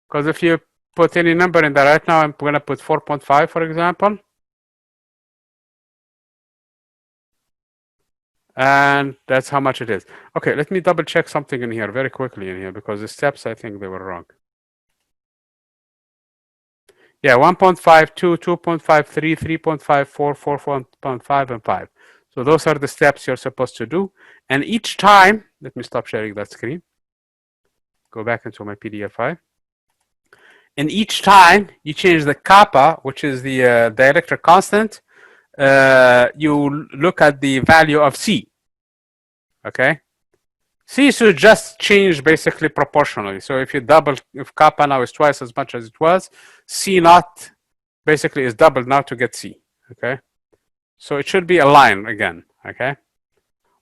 Because if you put any number in there, right now I'm going to put 4.5, for example. And that's how much it is. Okay, let me double check something in here very quickly in here, because the steps, I think they were wrong. Yeah, 1.52, 2.53, 3.54, 4.5, and 5. So those are the steps you're supposed to do. And each time, let me stop sharing that screen. Go back into my PDF file. And each time you change the kappa, which is the dielectric constant, you look at the value of C. Okay? C should just change basically proportionally. So if you double, if kappa now is twice as much as it was, C naught basically is doubled now to get C. Okay? So it should be a line again. Okay?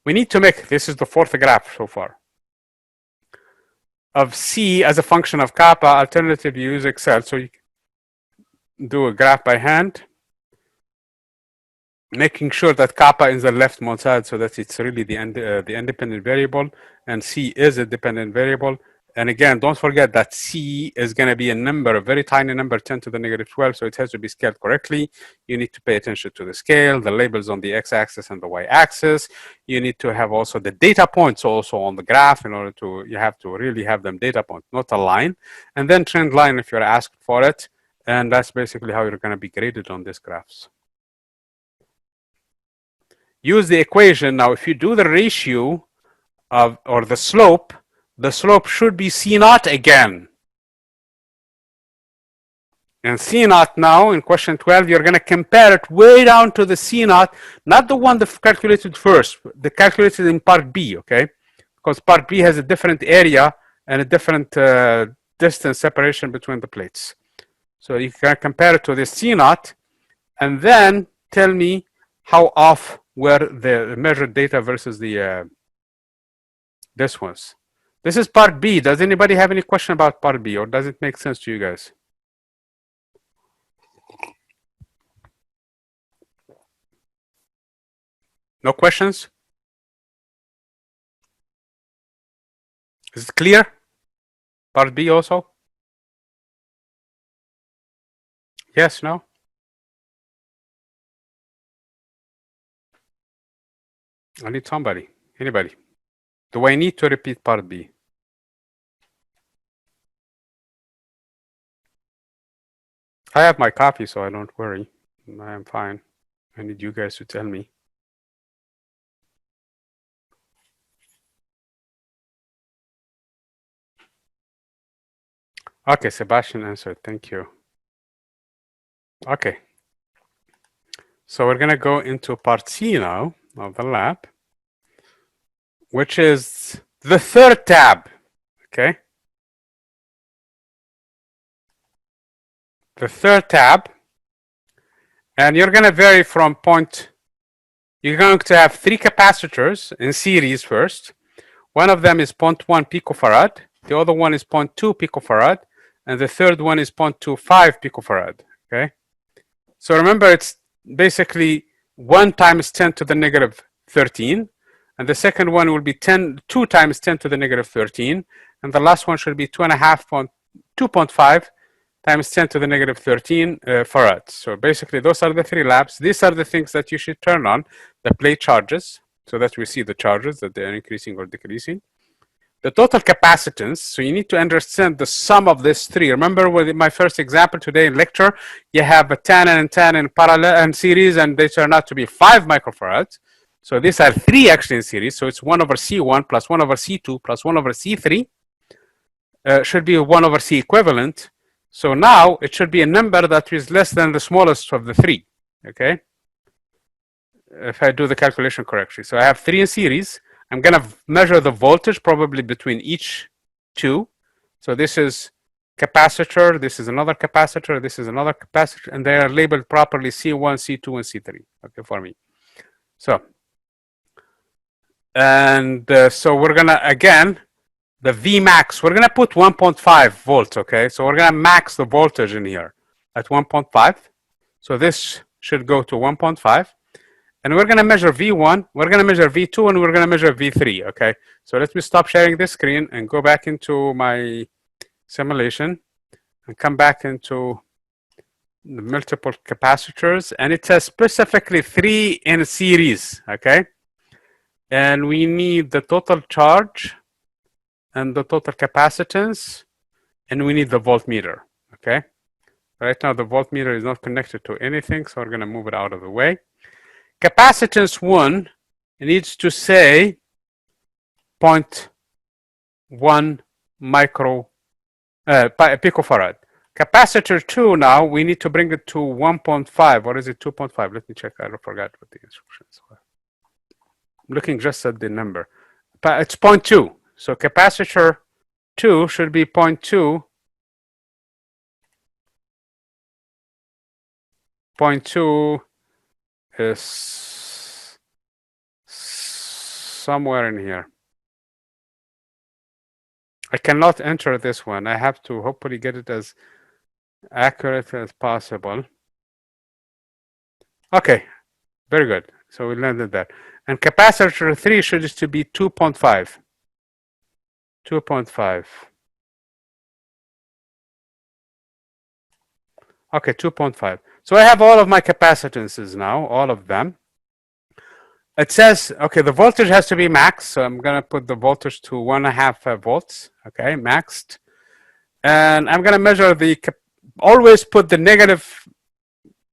We need to make, this is the 4th graph so far, of C as a function of kappa. Alternatively, you use Excel. So you can do a graph by hand, making sure that kappa is the leftmost side, so that it's really the independent variable, and C is a dependent variable. And again, don't forget that C is going to be a number, a very tiny number, 10 to the negative 12, so it has to be scaled correctly. You need to pay attention to the scale, the labels on the x-axis and the y-axis. You need to have also the data points also on the graph in order to, you have to really have them data points, not a line. And then trend line if you're asked for it. And that's basically how you're going to be graded on these graphs. Use the equation. Now, if you do the ratio of, or the slope should be C naught again. And C naught now, in question 12, you're going to compare it way down to the C naught, not the one that calculated first, the calculated in part B, okay? Because part B has a different area and a different distance separation between the plates. So you can compare it to the C naught, and then tell me how off were the measured data versus the this ones. This is part B. Does anybody have any question about part B, or does it make sense to you guys? No questions? Is it clear? Part B also? Yes, no? I need somebody. Anybody? Do I need to repeat part B? I have my copy, so I don't worry. I am fine. I need you guys to tell me. Okay, Sebastian answered. Thank you. Okay. So we're going to go into part C now of the lab, which is the third tab. Okay. The third tab. And you're going to vary from point. You're going to have 3 capacitors in series first. One of them is 0.1 picofarad. The other one is 0.2 picofarad. And the third one is 0.25 picofarad. Okay. So remember, it's basically 1 times 10 to the negative 13. And the second one will be 2 times 10 to the negative 13. And the last one should be 2.5 times 10 to the negative 13 farads. So basically, those are the 3 labs. These are the things that you should turn on. The plate charges, so that we see the charges, that they are increasing or decreasing. The total capacitance, so you need to understand the sum of these 3. Remember with my first example today in lecture, you have a 10 and 10 in parallel and series, and they turn out to be 5 microfarads. So these are 3 actually in series. So it's 1 over C1 plus 1 over C2 plus 1 over C3. Should be a 1 over C equivalent. So now it should be a number that is less than the smallest of the 3. Okay? If I do the calculation correctly. So I have 3 in series. I'm going to measure the voltage probably between each 2. So this is capacitor, this is another capacitor, this is another capacitor, and they are labeled properly C1, C2, and C3, okay, for me. So, and so we're going to, again, the V max, we're going to put 1.5 volts, okay? So we're going to max the voltage in here at 1.5. So this should go to 1.5. And we're going to measure V1, we're going to measure V2, and we're going to measure V3, okay? So let me stop sharing this screen and go back into my simulation and come back into the multiple capacitors. And it says specifically 3 in series, okay? And we need the total charge and the total capacitance, and we need the voltmeter, okay? Right now, the voltmeter is not connected to anything, so we're going to move it out of the way. Capacitance 1 needs to say 0.1 picofarad. Capacitor 2 now, we need to bring it to 1.5. Or is it 2.5? Let me check. I forgot what the instructions were. I'm looking just at the number. It's 0.2. So capacitor 2 should be 0.2. 0.2 is somewhere in here. I cannot enter this one. I have to hopefully get it as accurate as possible. Okay, very good. So we landed that. And capacitor 3 should just be 2.5. 2.5. Okay, 2.5. So I have all of my capacitances now, all of them. It says, okay, the voltage has to be max. So I'm going to put the voltage to 1.5 volts. Okay, maxed. And I'm going to measure the, always put the negative,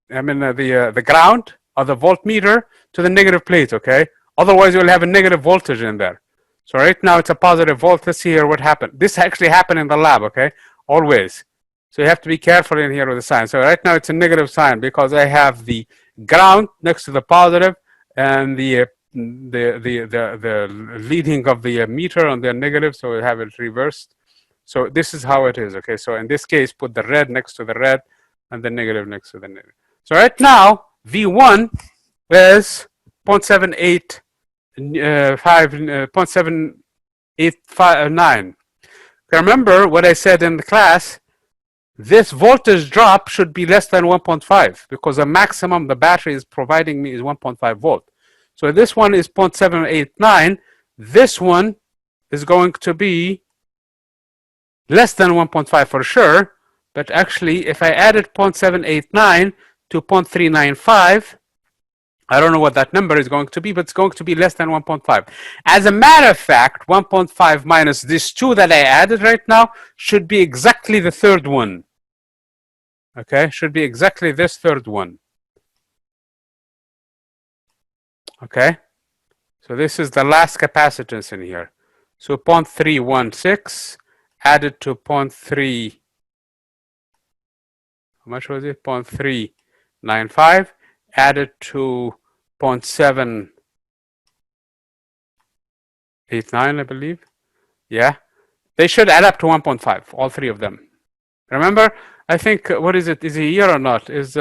the ground of the voltmeter to the negative plate, okay? Otherwise, you'll have a negative voltage in there. So right now, it's a positive volt. Let's see here what happened. This actually happened in the lab, okay? Always. So you have to be careful in here with the sign. So right now, it's a negative sign because I have the ground next to the positive and the leading of the meter on the negative. So we have it reversed. So this is how it is, okay? So in this case, put the red next to the red and the negative next to the negative. So right now, V1 is 0.785, 0.7859. Remember what I said in the class, this voltage drop should be less than 1.5 because the maximum the battery is providing me is 1.5 volt. So this one is 0.789. This one is going to be less than 1.5 for sure, but actually if I added 0.789 to 0.395, I don't know what that number is going to be, but it's going to be less than 1.5. As a matter of fact, 1.5 minus this 2 that I added right now should be exactly the third one. Okay, should be exactly this third one. Okay, so this is the last capacitance in here. So 0.316 added to 0.3 how much was it? 0.395 added to 0.789, I believe. Yeah, they should add up to 1.5, all three of them. Remember, I think, what is it? Is it a year or not? Is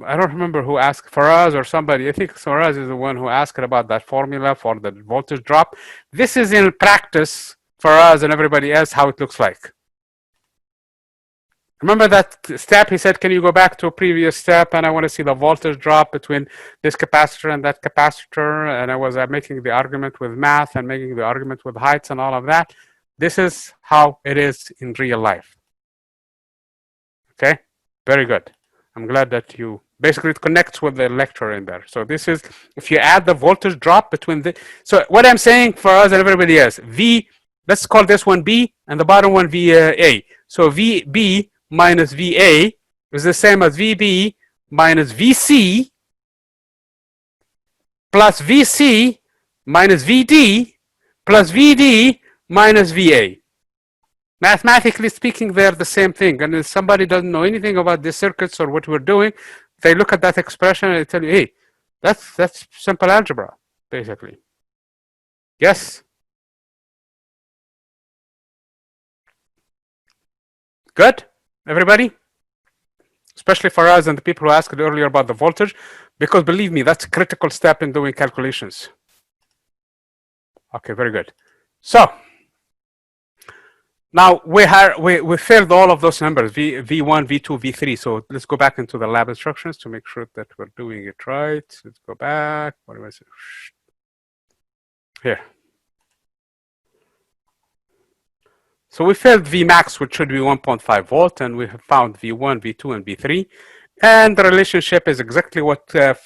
I don't remember who asked, Faraz or somebody. I think Faraz is the one who asked about that formula for the voltage drop. This is in practice, Faraz and everybody else, how it looks like. Remember that step? He said, can you go back to a previous step? And I want to see the voltage drop between this capacitor and that capacitor. And I was making the argument with math and making the argument with heights and all of that. This is how it is in real life. Okay, very good. I'm glad that you, basically it connects with the lecture in there. So this is, if you add the voltage drop between the, so what I'm saying for us and everybody else, V, let's call this one B and the bottom one VA. So VB minus VA is the same as VB minus VC plus VC minus VD plus VD minus VA. Mathematically speaking, they're the same thing. And if somebody doesn't know anything about the circuits or what we're doing, they look at that expression and they tell you, hey, that's simple algebra, basically. Yes? Good? Everybody? Especially for us and the people who asked earlier about the voltage, because believe me, that's a critical step in doing calculations. Okay, very good. So, now we filled all of those numbers, V1, V2, V3. So let's go back into the lab instructions to make sure that we're doing it right. Let's go back. What do I say? Here. So we filled Vmax, which should be 1.5 volt, and we have found V1, V2, and V3. And the relationship is exactly what for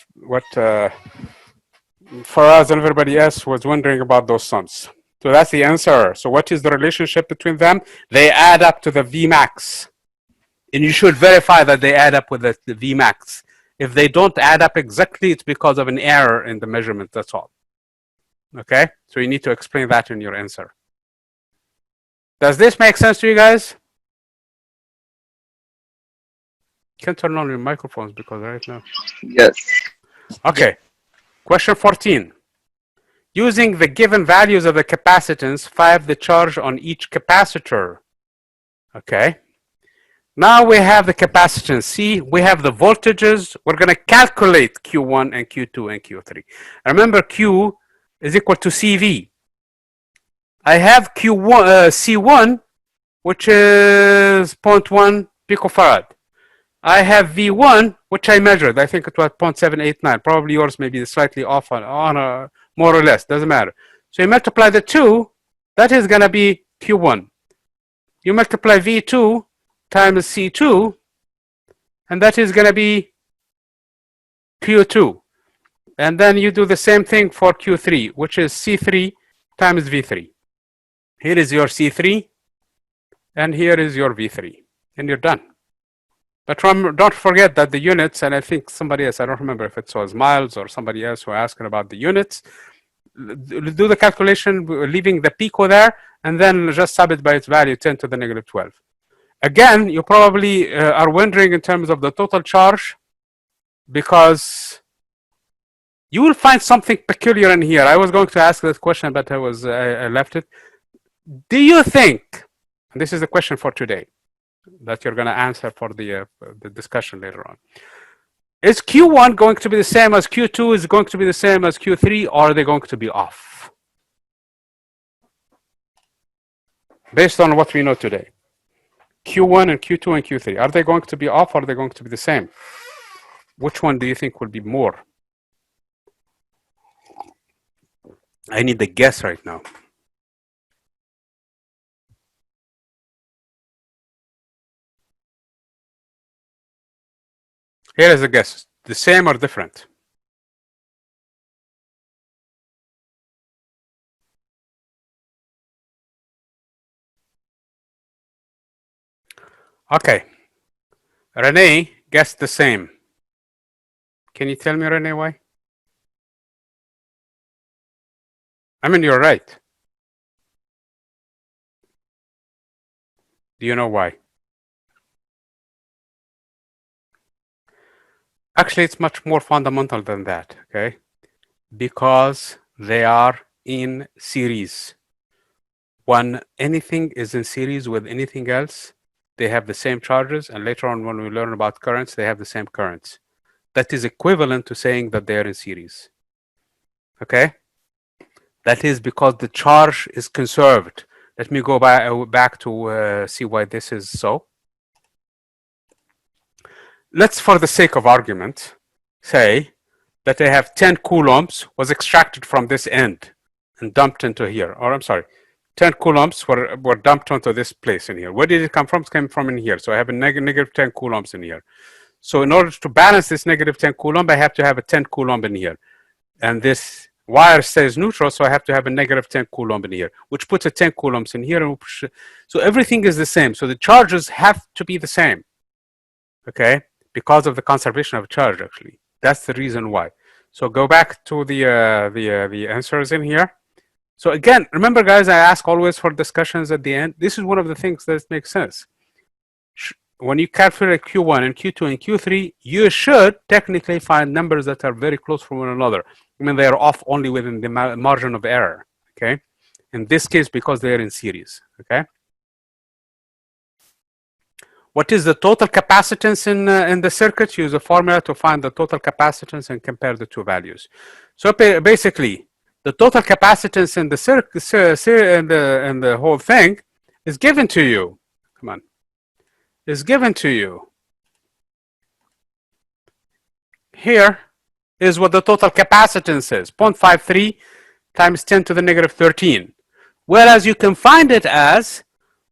us and everybody else was wondering about those sums. So that's the answer. So what is the relationship between them? They add up to the Vmax. And you should verify that they add up with the Vmax. If they don't add up exactly, it's because of an error in the measurement, that's all. Okay? So you need to explain that in your answer. Does this make sense to you guys? Can't turn on your microphones because right now. Yes. Okay. Question 14. Using the given values of the capacitance, find the charge on each capacitor. Okay. Now we have the capacitance. See, we have the voltages. We're going to calculate Q1 and Q2 and Q3. Remember, Q is equal to CV. I have Q1, C1, which is 0.1 picofarad. I have V1, which I measured. I think it was 0.789. Probably yours may be slightly off on a more or less. Doesn't matter. So you multiply the two. That is going to be Q1. You multiply V2 times C2, and that is going to be Q2. And then you do the same thing for Q3, which is C3 times V3. Here is your C3, and here is your V3, and you're done. But don't forget that the units, and I think somebody else, I don't remember if it was Miles or somebody else who asked about the units, do the calculation leaving the pico there, and then just sub it by its value, 10 to the negative 12. Again, you probably are wondering in terms of the total charge, because you will find something peculiar in here. I was going to ask this question, but I left it. Do you think, and this is the question for today, that you're going to answer for the discussion later on. Is Q1 going to be the same as Q2? Is it going to be the same as Q3? Or are they going to be off? Based on what we know today. Q1 and Q2 and Q3. Are they going to be off or are they going to be the same? Which one do you think will be more? I need the guess right now. Here is a guess. The same or different? Okay. Renee guessed the same. Can you tell me, Renee, why? I mean, you're right. Do you know why? Actually, it's much more fundamental than that, okay? Because they are in series. When anything is in series with anything else, they have the same charges, and later on when we learn about currents, they have the same currents. That is equivalent to saying that they are in series, okay? That is because the charge is conserved. Let me go back to see why this is so. Let's, for the sake of argument, say that I have 10 coulombs was extracted from this end and dumped into here. Or I'm sorry, 10 coulombs were dumped onto this place in here. Where did it come from? It came from in here. So I have a negative 10 coulombs in here. So in order to balance this negative 10 coulomb, I have to have a 10 coulomb in here. And this wire stays neutral, so I have to have a negative 10 coulomb in here, which puts a 10 coulombs in here. So everything is the same. So the charges have to be the same, okay? Because of the conservation of charge, actually. That's the reason why. So go back to the answers in here. So again, remember guys, I ask always for discussions at the end. This is one of the things that makes sense. When you calculate Q1 and Q2 and Q3, you should technically find numbers that are very close from one another. I mean, they are off only within the margin of error, okay? In this case, because they are in series, okay? What is the total capacitance in the circuit? Use a formula to find the total capacitance and compare the two values. So basically, the total capacitance in the circuit and the whole thing is given to you. Come on, is given to you. Here is what the total capacitance is: 0.53 times 10 to the negative 13. Whereas you can find it as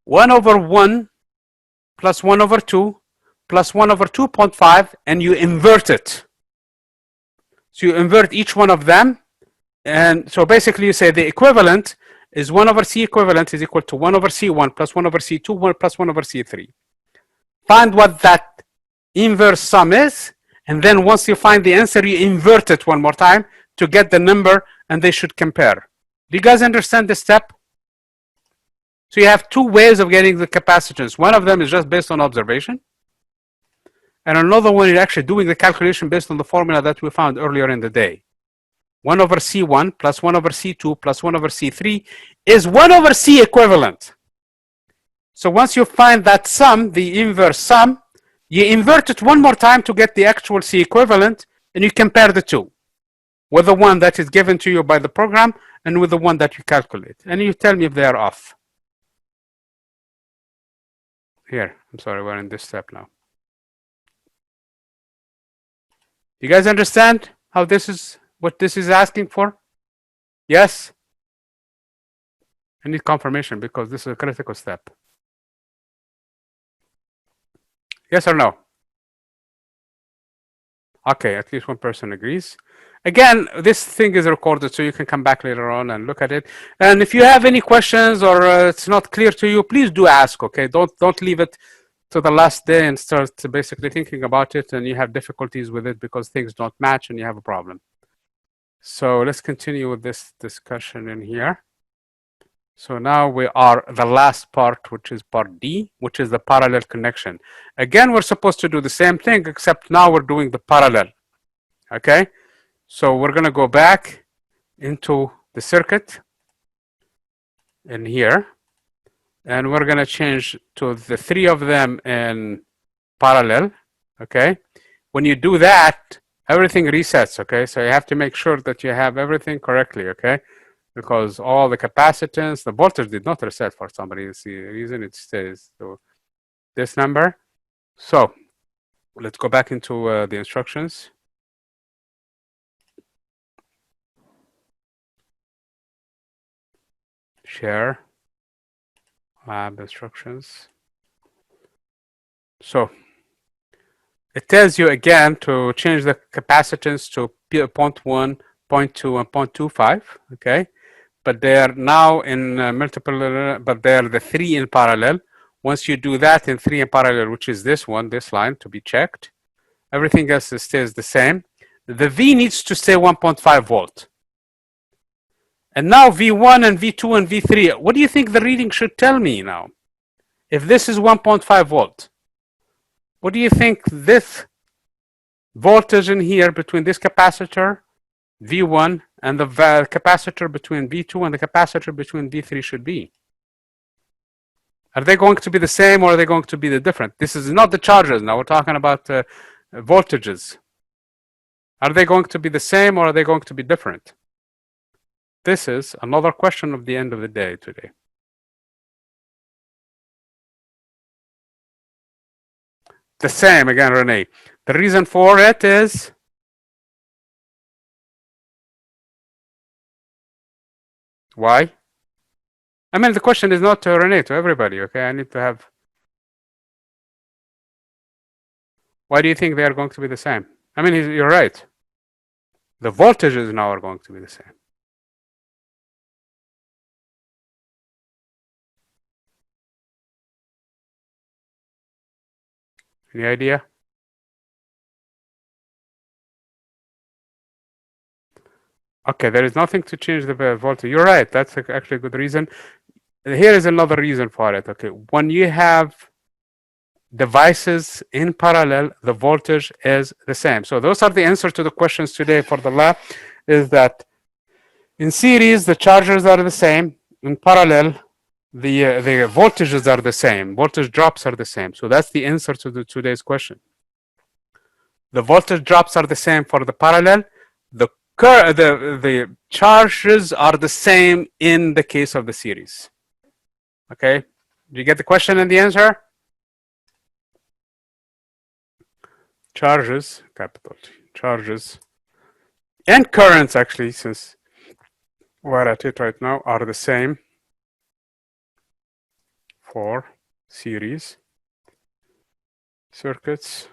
1 over 1 plus 1 over 2 plus 1 over 2.5, and you invert it. So you invert each one of them, and so basically you say the equivalent is 1 over C equivalent is equal to 1 over C1 plus 1 over C2 plus 1 over C3. Find what that inverse sum is, and then once you find the answer, you invert it one more time to get the number, and they should compare. Do you guys understand this step? So you have two ways of getting the capacitance. One of them is just based on observation. And another one is actually doing the calculation based on the formula that we found earlier in the day. 1 over C1 plus 1 over C2 plus 1 over C3 is 1 over C equivalent. So once you find that sum, the inverse sum, you invert it one more time to get the actual C equivalent, and you compare the two with the one that is given to you by the program and with the one that you calculate. And you tell me if they are off. Here, I'm sorry, we're in this step now. You guys understand how this is, what this is asking for? Yes? I need confirmation because this is a critical step. Yes or no? Okay, at least one person agrees. Again, this thing is recorded, so you can come back later on and look at it. And if you have any questions or it's not clear to you, please do ask, okay? Don't leave it to the last day and start basically thinking about it and you have difficulties with it because things don't match and you have a problem. So let's continue with this discussion in here. So now we are the last part, which is part D, which is the parallel connection. Again, we're supposed to do the same thing, except now we're doing the parallel, okay? So we're gonna go back into the circuit in here, and we're gonna change to the three of them in parallel, okay? When you do that, everything resets, okay? So you have to make sure that you have everything correctly, okay? Because all the capacitance, the voltage did not reset for some reason, it stays to this number. So let's go back into the instructions. Share lab instructions. So it tells you again to change the capacitance to 0.1, 0.2, and 0.25, okay? But they are now in multiple, but they are the three in parallel. Once you do that in three in parallel, which is this one, this line to be checked, everything else stays the same. The V needs to stay 1.5 volt. And now V1 and V2 and V3, what do you think the reading should tell me now? If this is 1.5 volt, what do you think this voltage in here between this capacitor, V1, and the capacitor between V2 and the capacitor between V3 should be? Are they going to be the same or are they going to be the different? This is not the charges now. We're talking about voltages. Are they going to be the same or are they going to be different? This is another question of the end of the day today. The same again, Renee. The reason for it is why? I mean, the question is not to Renee, to everybody, okay? I need to have... Why do you think they are going to be the same? I mean, you're right. The voltages now are going to be the same. Any idea? Okay, there is nothing to change the voltage. You're right. That's actually a good reason. Here is another reason for it. Okay, when you have devices in parallel, the voltage is the same. So those are the answers to the questions today for the lab, is that in series, the charges are the same. In parallel, the voltages are the same. Voltage drops are the same. So that's the answer to today's question. The voltage drops are the same for the parallel. The charges are the same in the case of the series. Okay, do you get the question and the answer? Charges, capital T, charges, and currents, actually, since we're at it right now, are the same for series circuits,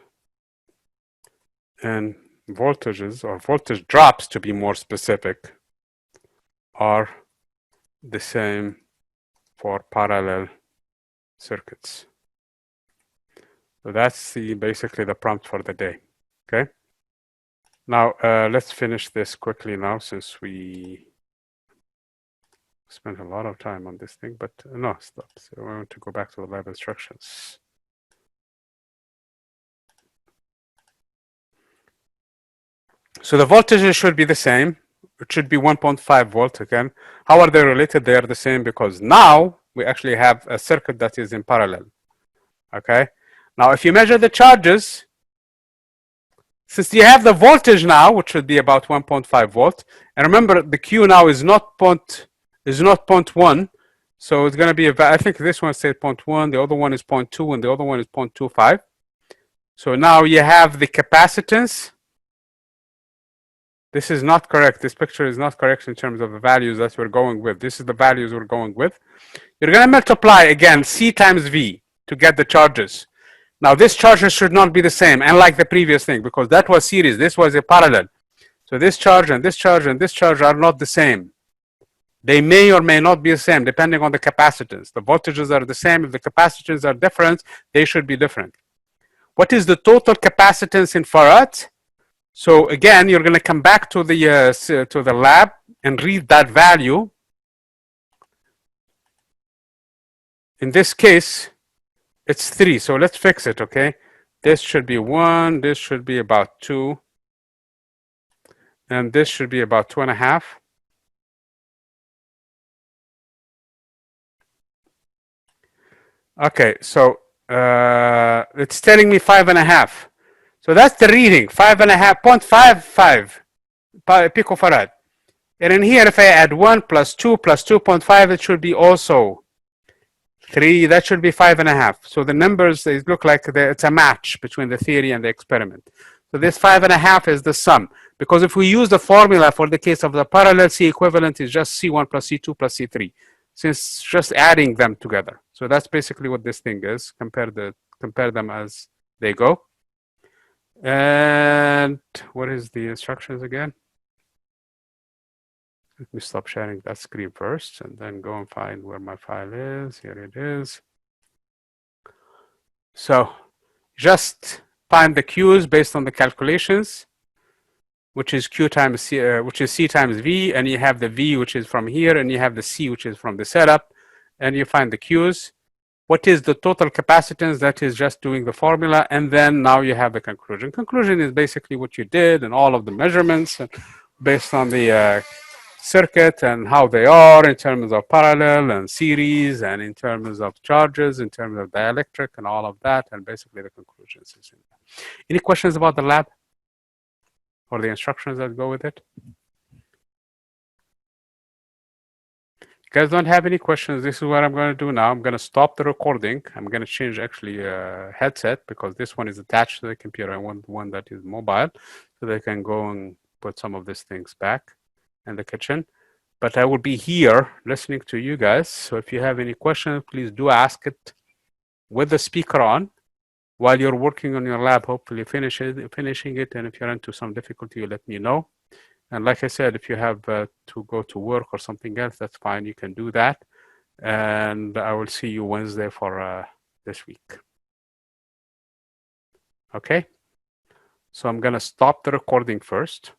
and voltages, or voltage drops to be more specific, are the same for parallel circuits. So that's basically the prompt for the day. Okay. Now let's finish this quickly now, since we spent a lot of time on this thing. But no, stop. So I want to go back to the lab instructions. So the voltages should be the same. It should be 1.5 volt again. How are they related? They are the same because now we actually have a circuit that is in parallel. Okay. Now, if you measure the charges, since you have the voltage now, which should be about 1.5 volt, and remember the Q now is not 0.1, so it's going to be I think this one says 0.1, the other one is 0.2, and the other one is 0.25. So now you have the capacitance. This is not correct. This picture is not correct in terms of the values that we're going with. This is the values we're going with. You're going to multiply again C times V to get the charges. Now this charges should not be the same, unlike the previous thing, because that was series. This was a parallel. So this charge and this charge and this charge are not the same. They may or may not be the same, depending on the capacitance. The voltages are the same. If the capacitance are different, they should be different. What is the total capacitance in farads? So again, you're going to come back to the lab and read that value. In this case, it's 3. So let's fix it, okay? This should be 1. This should be about 2. And this should be about 2.5. Okay, so it's telling me 5.5. So that's the reading, 0.55 picofarad. And in here, if I add 1 plus 2 plus 2.5, it should be also 3. That should be 5.5. So the numbers, they look like it's a match between the theory and the experiment. So this 5.5 is the sum. Because if we use the formula for the case of the parallel, C equivalent is just C1 plus C2 plus C3, since just adding them together. So that's basically what this thing is. Compare them as they go. And what is the instructions again? Let me stop sharing that screen first and then go and find where my file is. Here it is. So just find the Q's based on the calculations, which is Q times C, which is C times V, and you have the V, which is from here, and you have the C, which is from the setup, and you find the Q's. what is the total capacitance, that is just doing the formula, and then now you have the conclusion. Conclusion is basically what you did and all of the measurements based on the circuit and how they are in terms of parallel and series and in terms of charges, in terms of dielectric and all of that, and basically the conclusions is in there. Any questions about the lab or the instructions that go with it? If you guys don't have any questions, this is what I'm going to do now. I'm going to stop the recording. I'm going to change actually headset because this one is attached to the computer. I want one that is mobile so they can go and put some of these things back in the kitchen. But I will be here listening to you guys. So if you have any questions, please do ask it with the speaker on while you're working on your lab, hopefully finishing it. And if you're into some difficulty, you let me know. And like I said, if you have to go to work or something else, that's fine. You can do that. And I will see you Wednesday for this week. Okay? So I'm going to stop the recording first.